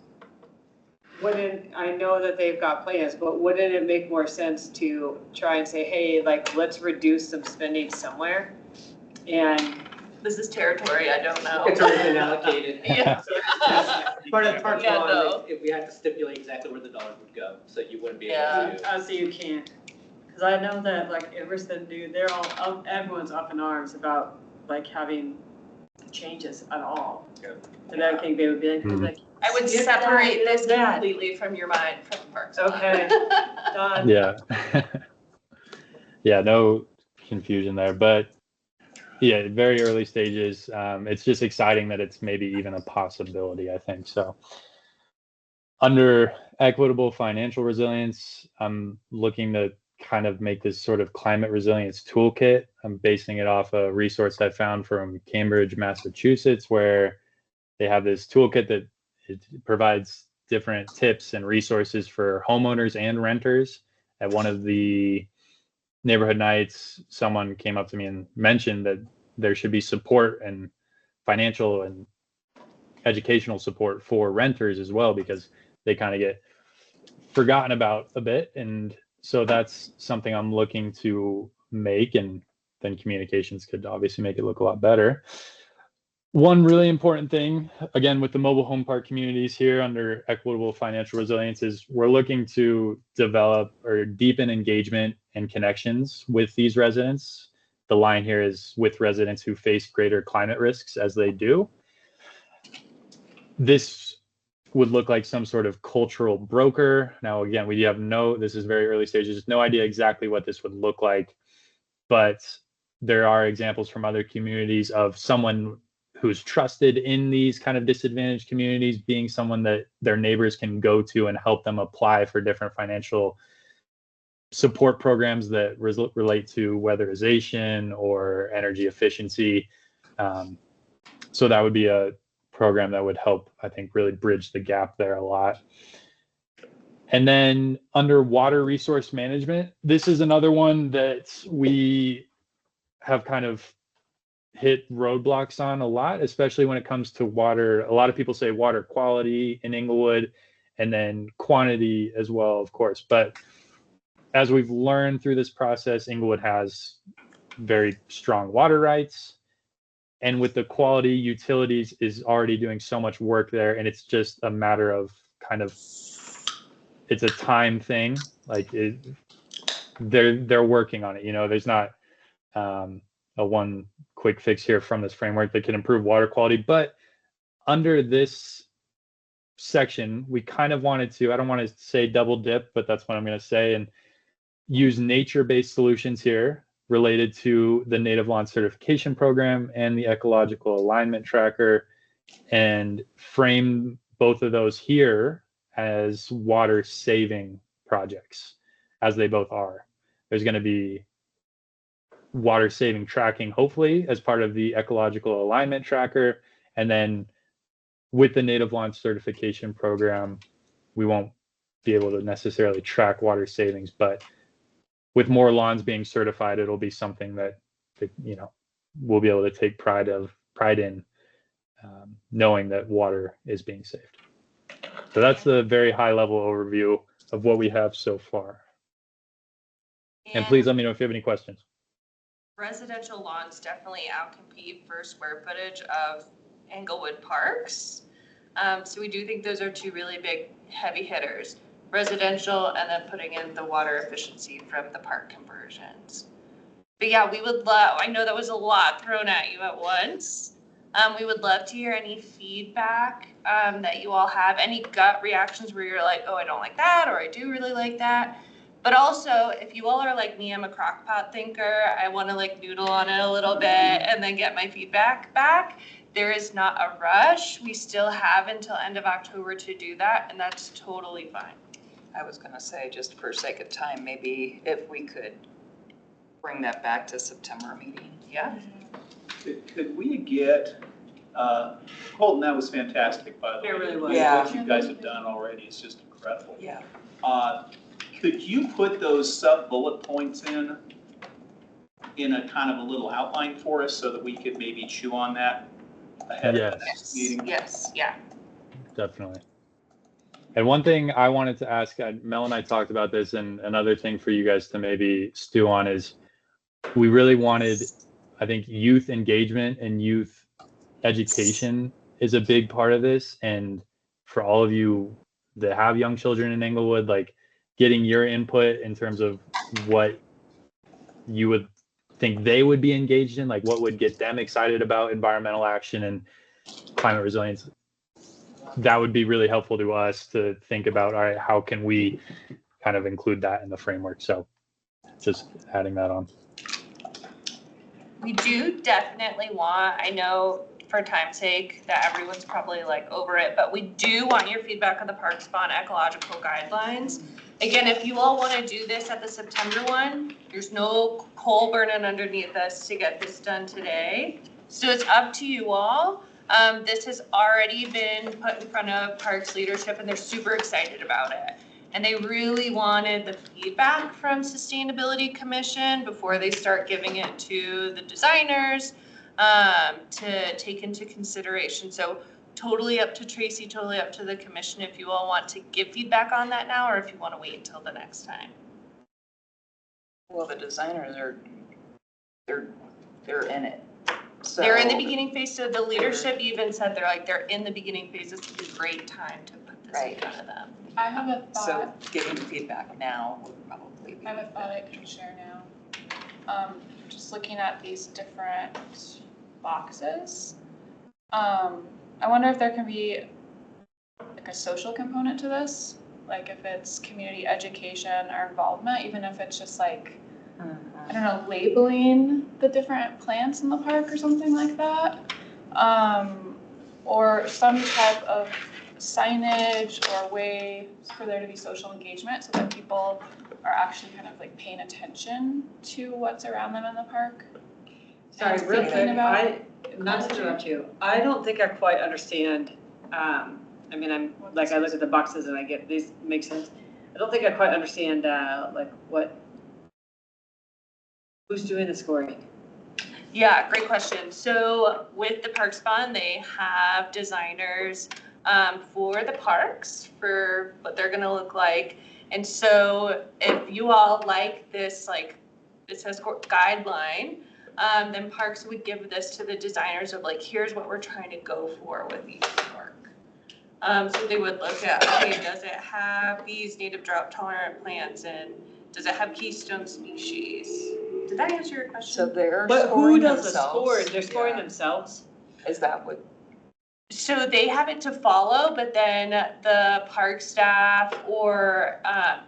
Speaker 3: I know that they've got plans, but wouldn't it make more sense to try and say, hey, like, let's reduce some spending somewhere? And
Speaker 1: this is territory, I don't know.
Speaker 7: It's already been allocated.
Speaker 1: Yeah.
Speaker 7: Part of the park
Speaker 1: Yeah,
Speaker 7: bond,
Speaker 1: no.
Speaker 7: if we had to stipulate exactly where the dollars would go, so you wouldn't be able
Speaker 1: Yeah.
Speaker 7: to.
Speaker 3: so you can't, because I know that like Everson, dude, they're all up, everyone's up in arms about like having changes at all.
Speaker 7: Yeah.
Speaker 3: And I think they would be like,
Speaker 1: I would
Speaker 3: skip
Speaker 1: separate
Speaker 3: that,
Speaker 1: this
Speaker 3: that.
Speaker 1: completely from your mind, from the parks.
Speaker 3: Okay. Done.
Speaker 10: Yeah. Yeah, no confusion there. But yeah, very early stages. It's just exciting that it's maybe even a possibility, I think. So under equitable financial resilience, I'm looking to kind of make this sort of climate resilience toolkit. I'm basing it off a resource I found from Cambridge, Massachusetts, where they have this toolkit that it provides different tips and resources for homeowners and renters. At one of the neighborhood nights, someone came up to me and mentioned that there should be support and financial and educational support for renters as well, because they kind of get forgotten about a bit. And so that's something I'm looking to make, and then communications could obviously make it look a lot better. One really important thing, again, with the mobile home park communities here under equitable financial resilience, is we're looking to develop or deepen engagement and connections with these residents. The line here is with residents who face greater climate risks as they do. This would look like some sort of cultural broker. Now, again, this is very early stages, no idea exactly what this would look like, but there are examples from other communities of someone who's trusted in these kind of disadvantaged communities being someone that their neighbors can go to and help them apply for different financial support programs that relate to weatherization or energy efficiency. So that would be a program that would help, I think, really bridge the gap there a lot. And then under water resource management, this is another one that we have kind of hit roadblocks on a lot, especially when it comes to water. A lot of people say water quality in Englewood, and then quantity as well, of course. But as we've learned through this process, Englewood has very strong water rights. And with the quality, utilities is already doing so much work there. And it's just a matter of kind of, it's a time thing. Like they're working on it. You know, there's not a one quick fix here from this framework that can improve water quality. But under this section, we kind of wanted to, I don't want to say double dip, but that's what I'm going to say, and use nature-based solutions here related to the Native Lawn Certification Program and the Ecological Alignment Tracker, and frame both of those here as water saving projects, as they both are. There's going to be water saving tracking, hopefully, as part of the Ecological Alignment Tracker. And then with the Native Lawn Certification Program, we won't be able to necessarily track water savings, but with more lawns being certified, it'll be something that you know, we'll be able to take pride in, knowing that water is being saved. So that's the very high level overview of what we have so far. And please let me know if you have any questions.
Speaker 1: Residential lawns definitely outcompete for square footage of Englewood parks. So we do think those are two really big heavy hitters. Residential, and then putting in the water efficiency from the park conversions. But yeah, we would love, I know that was a lot thrown at you at once. We would love to hear any feedback that you all have, any gut reactions where you're like, oh, I don't like that, or I do really like that. But also, if you all are like me, I'm a crockpot thinker, I want to like noodle on it a little bit and then get my feedback back. There is not a rush. We still have until end of October to do that, and that's totally fine.
Speaker 2: I was gonna say, just for sake of time, maybe if we could bring that back to September meeting.
Speaker 1: Yeah.
Speaker 4: Could we get, Colton, that was fantastic, by the way.
Speaker 2: It really was.
Speaker 4: Yeah. What you guys have done already is just incredible.
Speaker 2: Yeah.
Speaker 4: Could you put those sub bullet points in a kind of a little outline for us so that we could maybe chew on that ahead of the next meeting?
Speaker 1: Yes, yeah.
Speaker 10: Definitely. And one thing I wanted to ask, Mel and I talked about this, and another thing for you guys to maybe stew on is we really wanted, I think, youth engagement and youth education is a big part of this. And for all of you that have young children in Englewood, like getting your input in terms of what you would think they would be engaged in, like what would get them excited about environmental action and climate resilience. That would be really helpful to us to think about, all right, how can we kind of include that in the framework? So just adding that on.
Speaker 1: We do definitely want, I know for time's sake that everyone's probably like over it, but we do want your feedback on the Park Spawn ecological guidelines. Again, if you all want to do this at the September one, there's no coal burning underneath us to get this done today. So it's up to you all. This has already been put in front of Parks leadership and they're super excited about it. And they really wanted the feedback from Sustainability Commission before they start giving it to the designers to take into consideration. So totally up to Tracy, totally up to the commission if you all want to give feedback on that now or if you want to wait until the next time.
Speaker 2: Well, the designers are, they're in it. So
Speaker 1: they're in the beginning phase, so the leadership even said they're in the beginning phase. This is a great time to put this in front of them.
Speaker 6: I have a
Speaker 2: So
Speaker 6: thought.
Speaker 2: giving feedback now would probably be.
Speaker 6: I have a thought I can share now. Just looking at these different boxes. I wonder if there can be like a social component to this, like if it's community education or involvement, even if it's just like
Speaker 13: I don't know, labeling the different plants in the park or something like that. Or some type of signage or way for there to be social engagement so that people are actually kind of like paying attention to what's around them in the park.
Speaker 3: Sorry,
Speaker 13: And
Speaker 3: real
Speaker 13: thinking
Speaker 3: quick,
Speaker 13: about
Speaker 3: not to interrupt you, I don't think I quite understand, I mean, I look at the boxes and I get, these make sense. I don't think I quite understand, who's doing the scoring?
Speaker 1: Yeah, great question. So with the Parks Fund, they have designers for the parks, for what they're gonna look like. And so if you all like this, like, it says guideline, then Parks would give this to the designers of like, here's what we're trying to go for with each park. So they would look at, okay, does it have these native drought tolerant plants, and does it have keystone species? Did that answer your question?
Speaker 2: So they're
Speaker 3: But who
Speaker 2: scoring
Speaker 3: does the
Speaker 2: themselves.
Speaker 3: score? They're scoring
Speaker 2: Yeah.
Speaker 3: themselves?
Speaker 2: Is that what?
Speaker 1: So they have it to follow, but then the park staff or,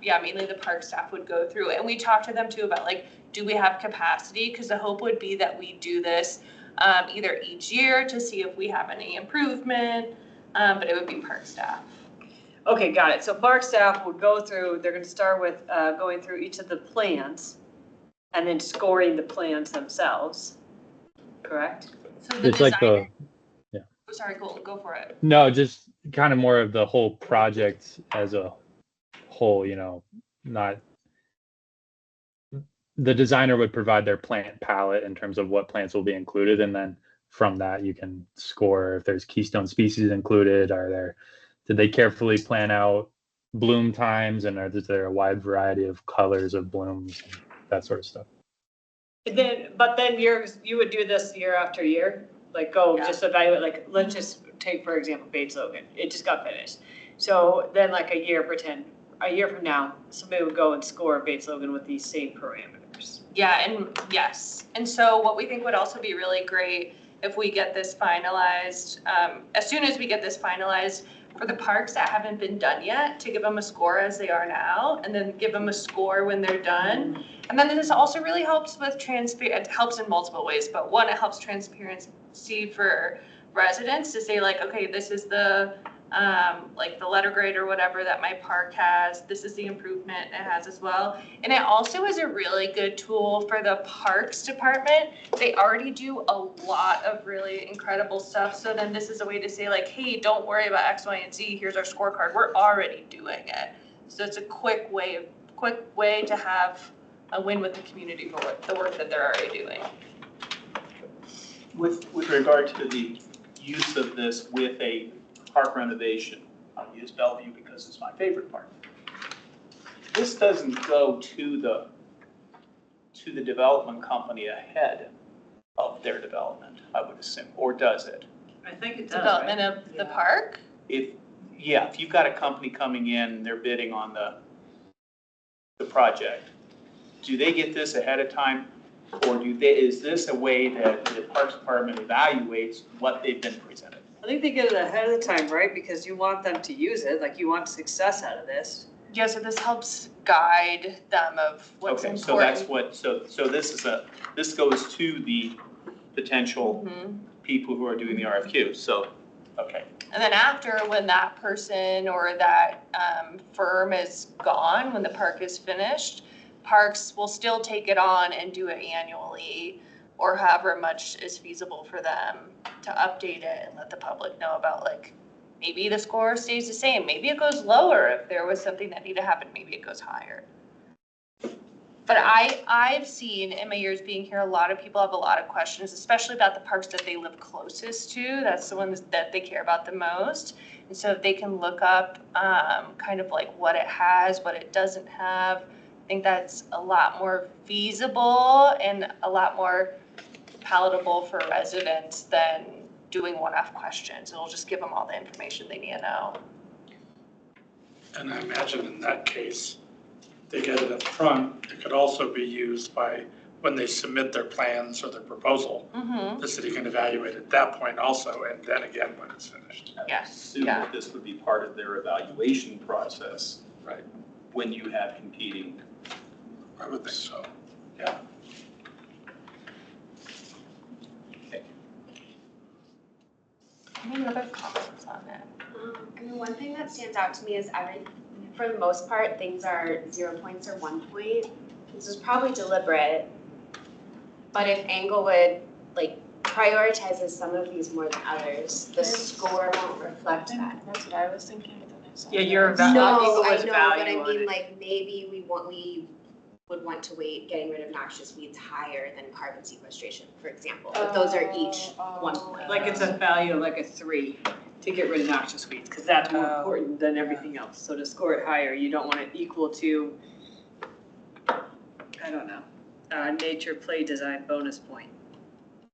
Speaker 1: mainly the park staff would go through. And we talked to them too about like, do we have capacity? Because the hope would be that we do this either each year to see if we have any improvement, but it would be park staff.
Speaker 3: Okay, got it. So park staff would go through, they're gonna start with going through each of the plans and then scoring the plans themselves, correct?
Speaker 1: So the
Speaker 10: It's like
Speaker 1: designer,
Speaker 10: the,
Speaker 1: oh, sorry, go for it.
Speaker 10: no, just kind of more of the whole project as a whole, not, the designer would provide their plant palette in terms of what plants will be included. And then from that, you can score if there's keystone species included. Did they carefully plan out bloom times, and is there a wide variety of colors of blooms, and that sort of stuff?
Speaker 3: But then you would do this year after year? Like just evaluate, like, let's just take, for example, Bates Logan. It just got finished. So then like a year from now, somebody would go and score Bates Logan with these same parameters.
Speaker 1: Yeah, and yes. And so what we think would also be really great if we get this finalized, as soon as we get this finalized, for the parks that haven't been done yet, to give them a score as they are now, and then give them a score when they're done. And then this also really helps with it helps in multiple ways, but one, it helps transparency for residents to say like, okay, this is the letter grade or whatever that my park has, this is the improvement it has as well. And it also is a really good tool for the parks department. They already do a lot of really incredible stuff. So then this is a way to say like, hey, don't worry about X, Y, and Z. Here's our scorecard. We're already doing it. So it's a quick way to have a win with the community for the work that they're already doing.
Speaker 4: With regard to the use of this with a park renovation, I'll use Bellevue because it's my favorite park. This doesn't go to the development company ahead of their development, I would assume, or does it?
Speaker 3: I think it does,
Speaker 1: Development
Speaker 3: right?
Speaker 1: of the park?
Speaker 4: If you've got a company coming in, they're bidding on the project, do they get this ahead of time? Or is this a way that the Parks Department evaluates what they've been presented?
Speaker 3: I think they get it ahead of the time, right? Because you want them to use it, like you want success out of this.
Speaker 1: Yeah, so this helps guide them of what's
Speaker 4: Okay,
Speaker 1: important.
Speaker 4: so that's so this goes to the potential
Speaker 1: Mhm.
Speaker 4: people who are doing the RFQ, so, okay.
Speaker 1: And then after, when that person or that firm is gone, when the park is finished, parks will still take it on and do it annually or however much is feasible for them to update it and let the public know about, like, maybe the score stays the same, maybe it goes lower if there was something that needed to happen, maybe it goes higher. But I've seen in my years being here, a lot of people have a lot of questions, especially about the parks that they live closest to. That's the ones that they care about the most. And so if they can look up kind of like what it has, what it doesn't have, I think that's a lot more feasible and a lot more palatable for residents than doing one-off questions. It'll just give them all the information they need to know.
Speaker 8: And I imagine in that case, they get it up front. It could also be used by when they submit their plans or their proposal.
Speaker 1: Mm-hmm.
Speaker 8: The city can evaluate at that point also, and then again when it's finished.
Speaker 1: Yes.
Speaker 4: Assume that this would be part of their evaluation process.
Speaker 8: Right.
Speaker 4: When you have competing.
Speaker 8: I would think so.
Speaker 4: Yeah.
Speaker 1: Any other comments on it?
Speaker 12: I mean, one thing that stands out to me is for the most part, things are 0 points or 1 point. This is probably deliberate. But if Englewood prioritizes some of these more than others, the score won't reflect that.
Speaker 13: That's what I was thinking, but then I saw.
Speaker 3: Yeah, you're
Speaker 12: No, I
Speaker 3: Englewood's
Speaker 12: know, but I
Speaker 3: value on
Speaker 12: mean,
Speaker 3: it.
Speaker 12: like, maybe we would want to weight getting rid of noxious weeds higher than carbon sequestration, for example. But those are each 1 point.
Speaker 3: Like it's a value of like a 3 to get rid of noxious weeds, because that's more
Speaker 2: Oh.
Speaker 3: important than everything else. So to score it higher, you don't want it equal to, I don't know, nature play design bonus point.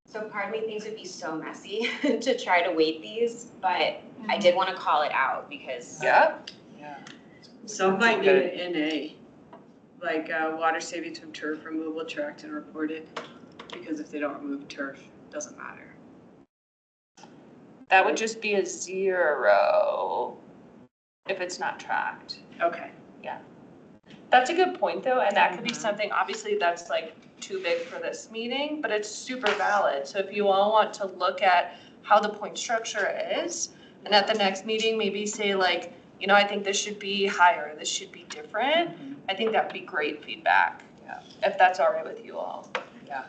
Speaker 12: So part of me thinks it'd be so messy to try to weight these, but I did want to call it out because.
Speaker 1: Yeah.
Speaker 3: Some might need an NA, like water savings from turf removal tracked and reported, because if they don't remove turf, it doesn't matter.
Speaker 1: That would just be a 0 if it's not tracked.
Speaker 3: Okay.
Speaker 1: That's a good point though, and that could be something, obviously that's like too big for this meeting, but it's super valid. So if you all want to look at how the point structure is, and at the next meeting, maybe say like, you know, I think this should be higher, this should be different. I think that would be great feedback.
Speaker 2: Yeah.
Speaker 1: If that's all right with you all.
Speaker 2: Yeah.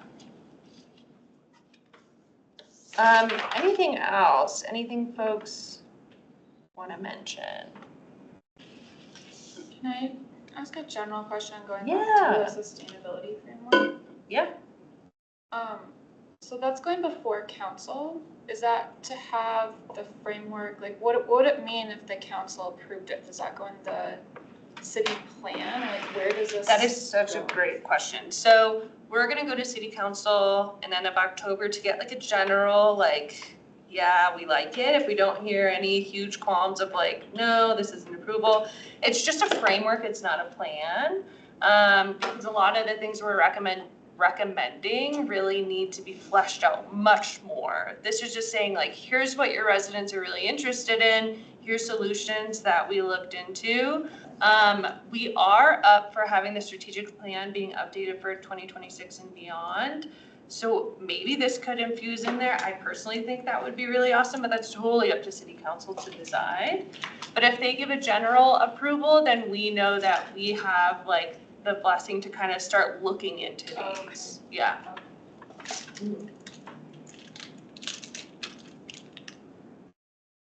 Speaker 1: Anything else? Anything folks want to mention?
Speaker 13: Can I ask a general question going
Speaker 1: Yeah.
Speaker 13: back to the sustainability framework?
Speaker 1: Yeah.
Speaker 13: So that's going before council. Is that to have the framework, like what would it mean if the council approved it? Does that go in the city plan? Like where does this?
Speaker 1: That is such a great question. So we're gonna go to city council in the end of October to get like a general, like, yeah, we like it. If we don't hear any huge qualms of like, no, this isn't approval. It's just a framework, it's not a plan. Because a lot of the things we're recommending really need to be fleshed out much more. This is just saying like, here's what your residents are really interested in. Here's solutions that we looked into. We are up for having the strategic plan being updated for 2026 and beyond. So maybe this could infuse in there. I personally think that would be really awesome, but that's totally up to city council to decide. But if they give a general approval, then we know that we have like the blessing to kind of start looking into these. Yeah.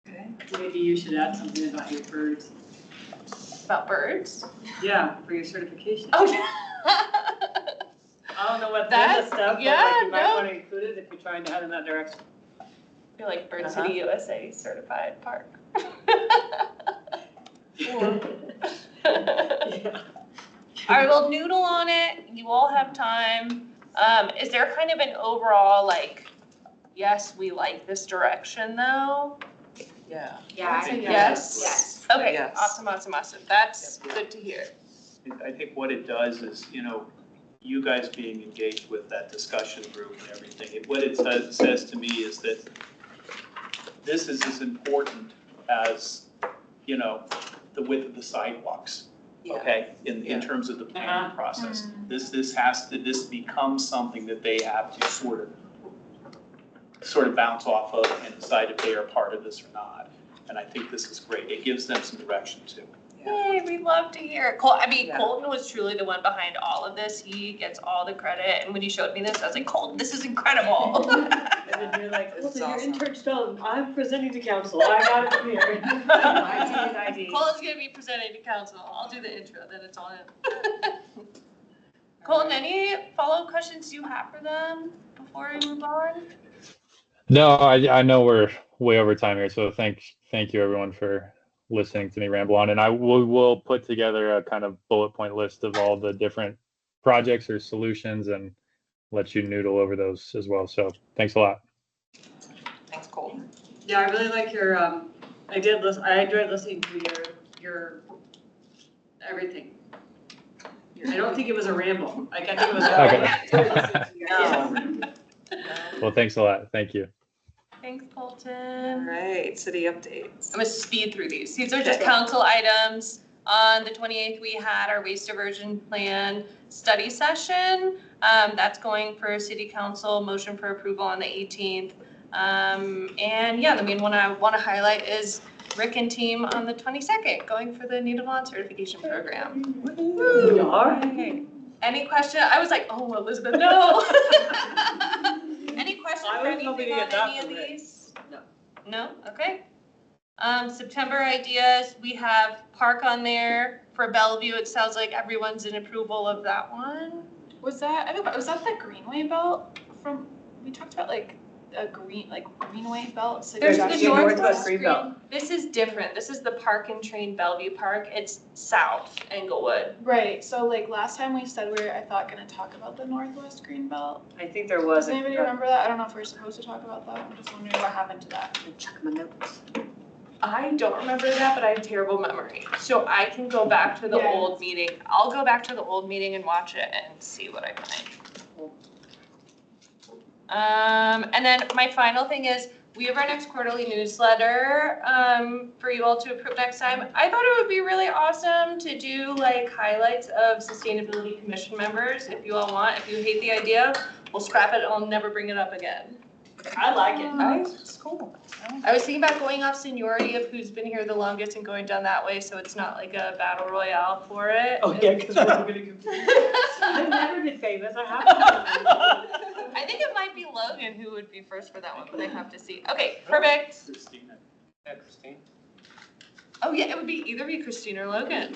Speaker 2: Okay.
Speaker 3: Maybe you should add something about your birds.
Speaker 1: About birds?
Speaker 3: Yeah, for your certification.
Speaker 1: Oh, yeah.
Speaker 3: I don't know what
Speaker 1: That's-
Speaker 3: stuff, but
Speaker 1: yeah,
Speaker 3: like you might
Speaker 1: no.
Speaker 3: want to include it if you're trying to head in that direction.
Speaker 1: I feel like Bird City USA certified park.
Speaker 3: Yeah.
Speaker 1: All right, well, noodle on it. You all have time. Is there kind of an overall like, yes, we like this direction though?
Speaker 2: Yeah.
Speaker 12: Yeah, I think
Speaker 1: Yes?
Speaker 12: yes.
Speaker 1: Okay,
Speaker 2: Yes.
Speaker 1: awesome. That's good to hear.
Speaker 4: I think what it does is, you know, you guys being engaged with that discussion group and everything, what it says to me is that this is as important as, you know, the width of the sidewalks, okay? In terms of the planning process. This becomes something that they have to sort of bounce off of and decide if they are part of this or not. And I think this is great. It gives them some direction too.
Speaker 1: Yay, we love to hear it.
Speaker 2: Yeah.
Speaker 1: Colton was truly the one behind all of this. He gets all the credit. And when he showed me this, I was like, Colton, this is incredible.
Speaker 3: And then you're like,
Speaker 2: This is
Speaker 3: well, your
Speaker 2: awesome.
Speaker 3: intern's done. I'm presenting to council. I got it from here. ID.
Speaker 1: Colton's gonna be presenting to council. I'll do the intro, then it's all him. Colton, any follow-up questions you have for them before we move on?
Speaker 10: No, I know we're way over time here, so thank you everyone for listening to me ramble on. And we'll put together a kind of bullet point list of all the different projects or solutions and let you noodle over those as well. So thanks a lot.
Speaker 2: Thanks, Colton.
Speaker 3: Yeah, I really like your, I enjoyed listening to your everything. I don't think it was a ramble. Like, I think it was.
Speaker 10: Okay. Well, thanks a lot. Thank you.
Speaker 1: Thanks,
Speaker 2: All
Speaker 1: Colton.
Speaker 2: right, city updates.
Speaker 1: I'm gonna speed through these. These are just council items. On the 28th, we had our waste diversion plan study session. That's going for city council, motion for approval on the 18th. And yeah, the main one I want to highlight is Rick and team on the 22nd, going for the native lawn certification program.
Speaker 3: Woo!
Speaker 1: Any question? I was like, oh, Elizabeth, no. Any questions
Speaker 3: I
Speaker 1: for
Speaker 3: was hoping
Speaker 1: anything
Speaker 3: to
Speaker 1: on
Speaker 3: get that
Speaker 1: any of
Speaker 3: from Rick.
Speaker 1: these?
Speaker 3: No.
Speaker 1: No? Okay. September ideas, we have park on there for Bellevue. It sounds like everyone's in approval of that one.
Speaker 13: Was that the Greenway belt from, we talked about like a Greenway belt? So
Speaker 1: There's
Speaker 3: There's
Speaker 1: the
Speaker 3: actually a
Speaker 1: Northwest
Speaker 3: Northwest
Speaker 1: Green.
Speaker 3: Greenbelt.
Speaker 1: This is different. This is the Park and Train Bellevue Park. It's south Englewood.
Speaker 13: Right, so like last time we said we were, I thought, gonna talk about the Northwest Green Belt.
Speaker 3: I think there was
Speaker 13: Does anybody remember that? I don't know if we're supposed to talk about that. I'm just wondering what happened to that.
Speaker 11: Check my notes.
Speaker 1: I don't remember that, but I have terrible memory. So I can go back to the
Speaker 13: Yeah.
Speaker 1: old meeting. I'll go back to the old meeting and watch it and see what I find. And then my final thing is, we have our next quarterly newsletter, for you all to approve next time. I thought it would be really awesome to do like highlights of sustainability commission members, if you all want. If you hate the idea, we'll scrap it. I'll never bring it up again.
Speaker 3: I like it.
Speaker 1: It's cool. I was thinking about going off seniority of who's been here the longest and going down that way, so it's not like a battle royale for it.
Speaker 3: Oh, yeah, because we're all gonna compete. I never get famous, I have to.
Speaker 1: I think it might be Logan who would be first for that one, but I have to see. Okay, perfect.
Speaker 4: Christina.
Speaker 7: Yeah, Christine.
Speaker 1: Oh yeah, it would be either be Christine or Logan.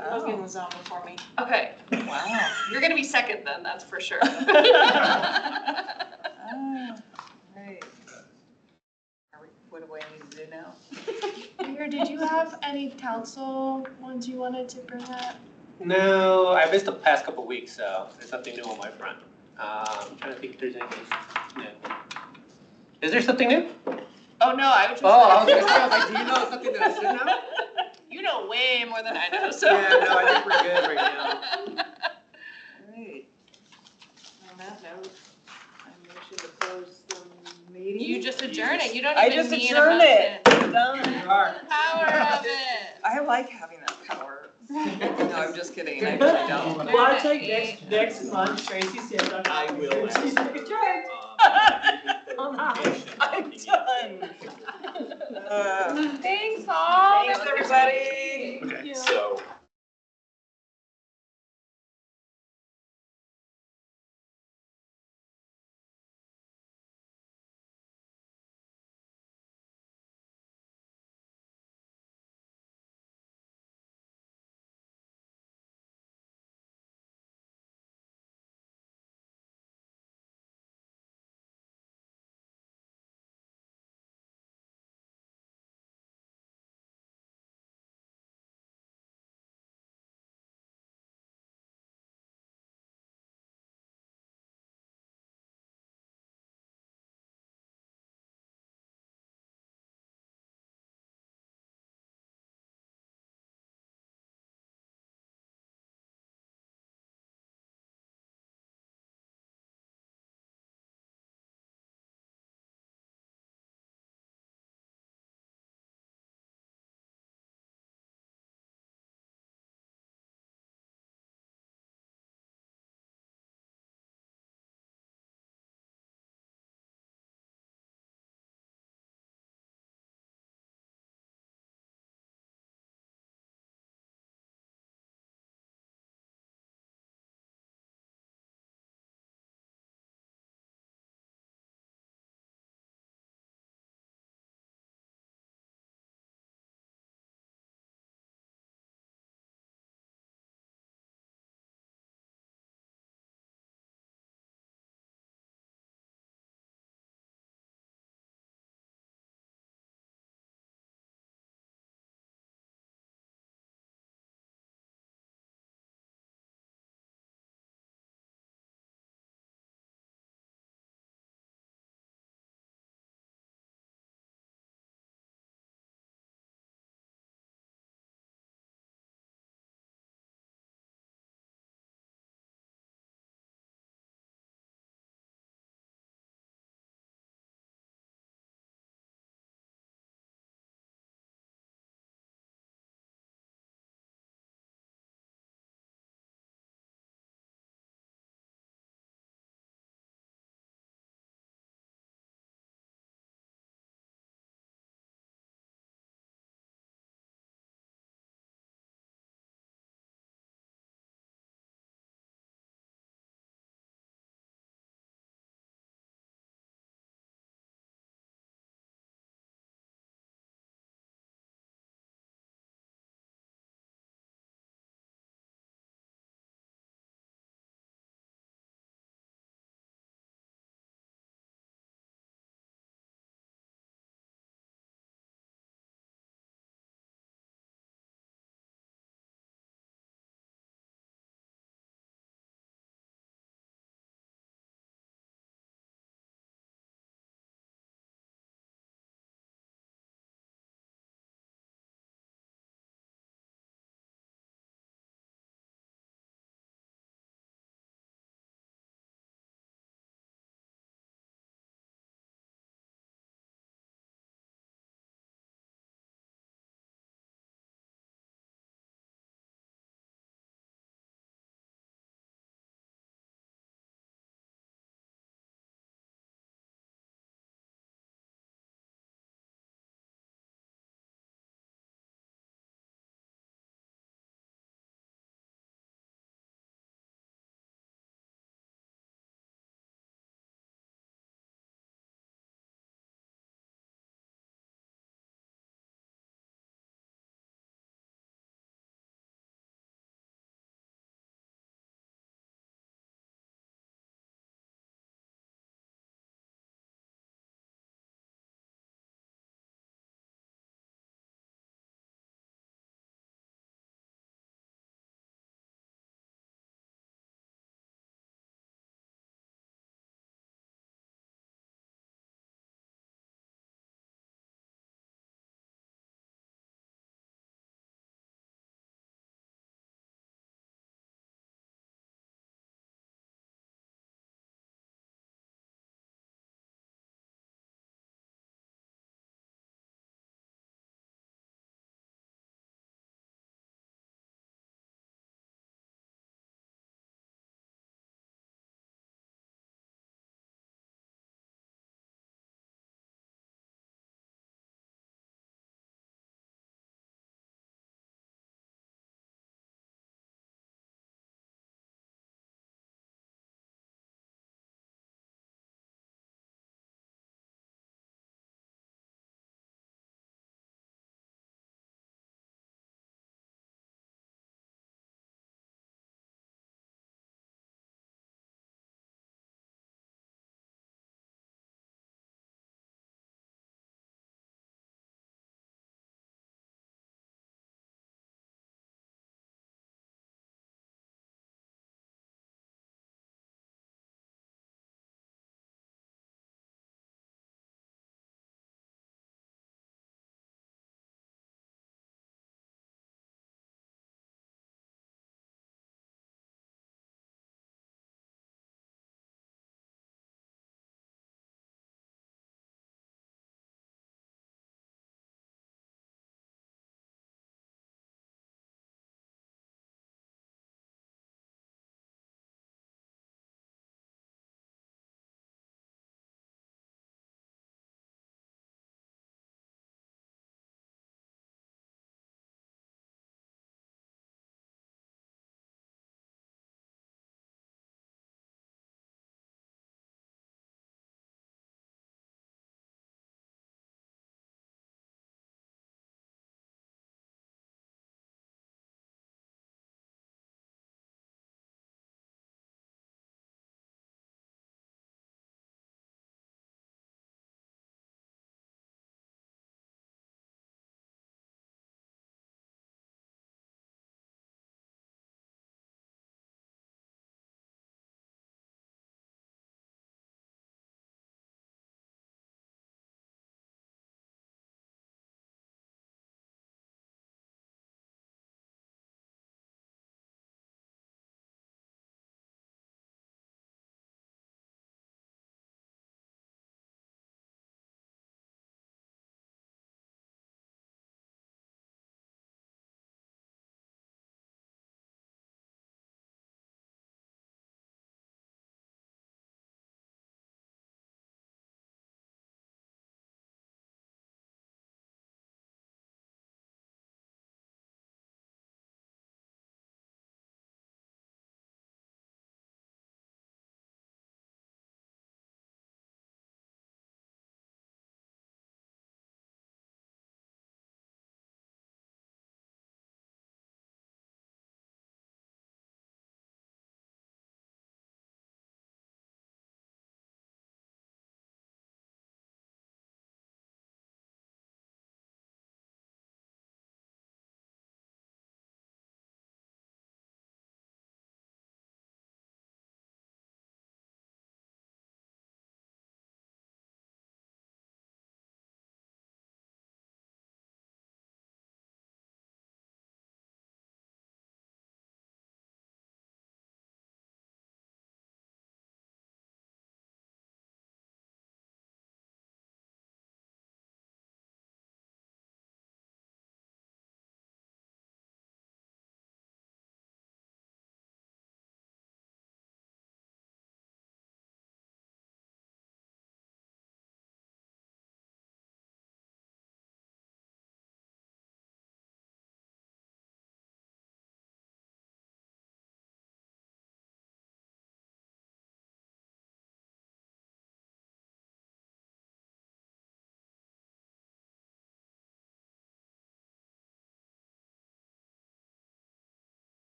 Speaker 2: Logan was on before me.
Speaker 1: Okay,
Speaker 2: Wow.
Speaker 1: you're gonna be second then, that's for sure.
Speaker 2: Right. What do I need to do now?
Speaker 1: Peter, did you have any council ones you wanted to bring up?
Speaker 7: No, I missed the past couple of weeks, so there's nothing new on my front. I'm trying to think if there's anything new. Is there something new?
Speaker 1: Oh no, I was just.
Speaker 7: Oh, I was gonna say, I was like, do you know something that I should know?
Speaker 1: You know way more than I know, so.
Speaker 7: Yeah, no, I think we're good right now.
Speaker 2: Great. On that note, I motion to close the meeting.
Speaker 1: You just adjourn it, you don't
Speaker 2: I
Speaker 1: even
Speaker 2: just
Speaker 1: need a
Speaker 2: adjourned it.
Speaker 1: motion.
Speaker 2: Done.
Speaker 7: You are.
Speaker 1: Power of it.
Speaker 2: I like having that power. No, I'm just kidding. I really don't.
Speaker 3: Well, I take next month, Tracy says I'm not.
Speaker 7: I will.
Speaker 3: She's like, adjourn. I'm done.
Speaker 1: Thanks, all.
Speaker 2: Thanks, everybody.
Speaker 8: Okay.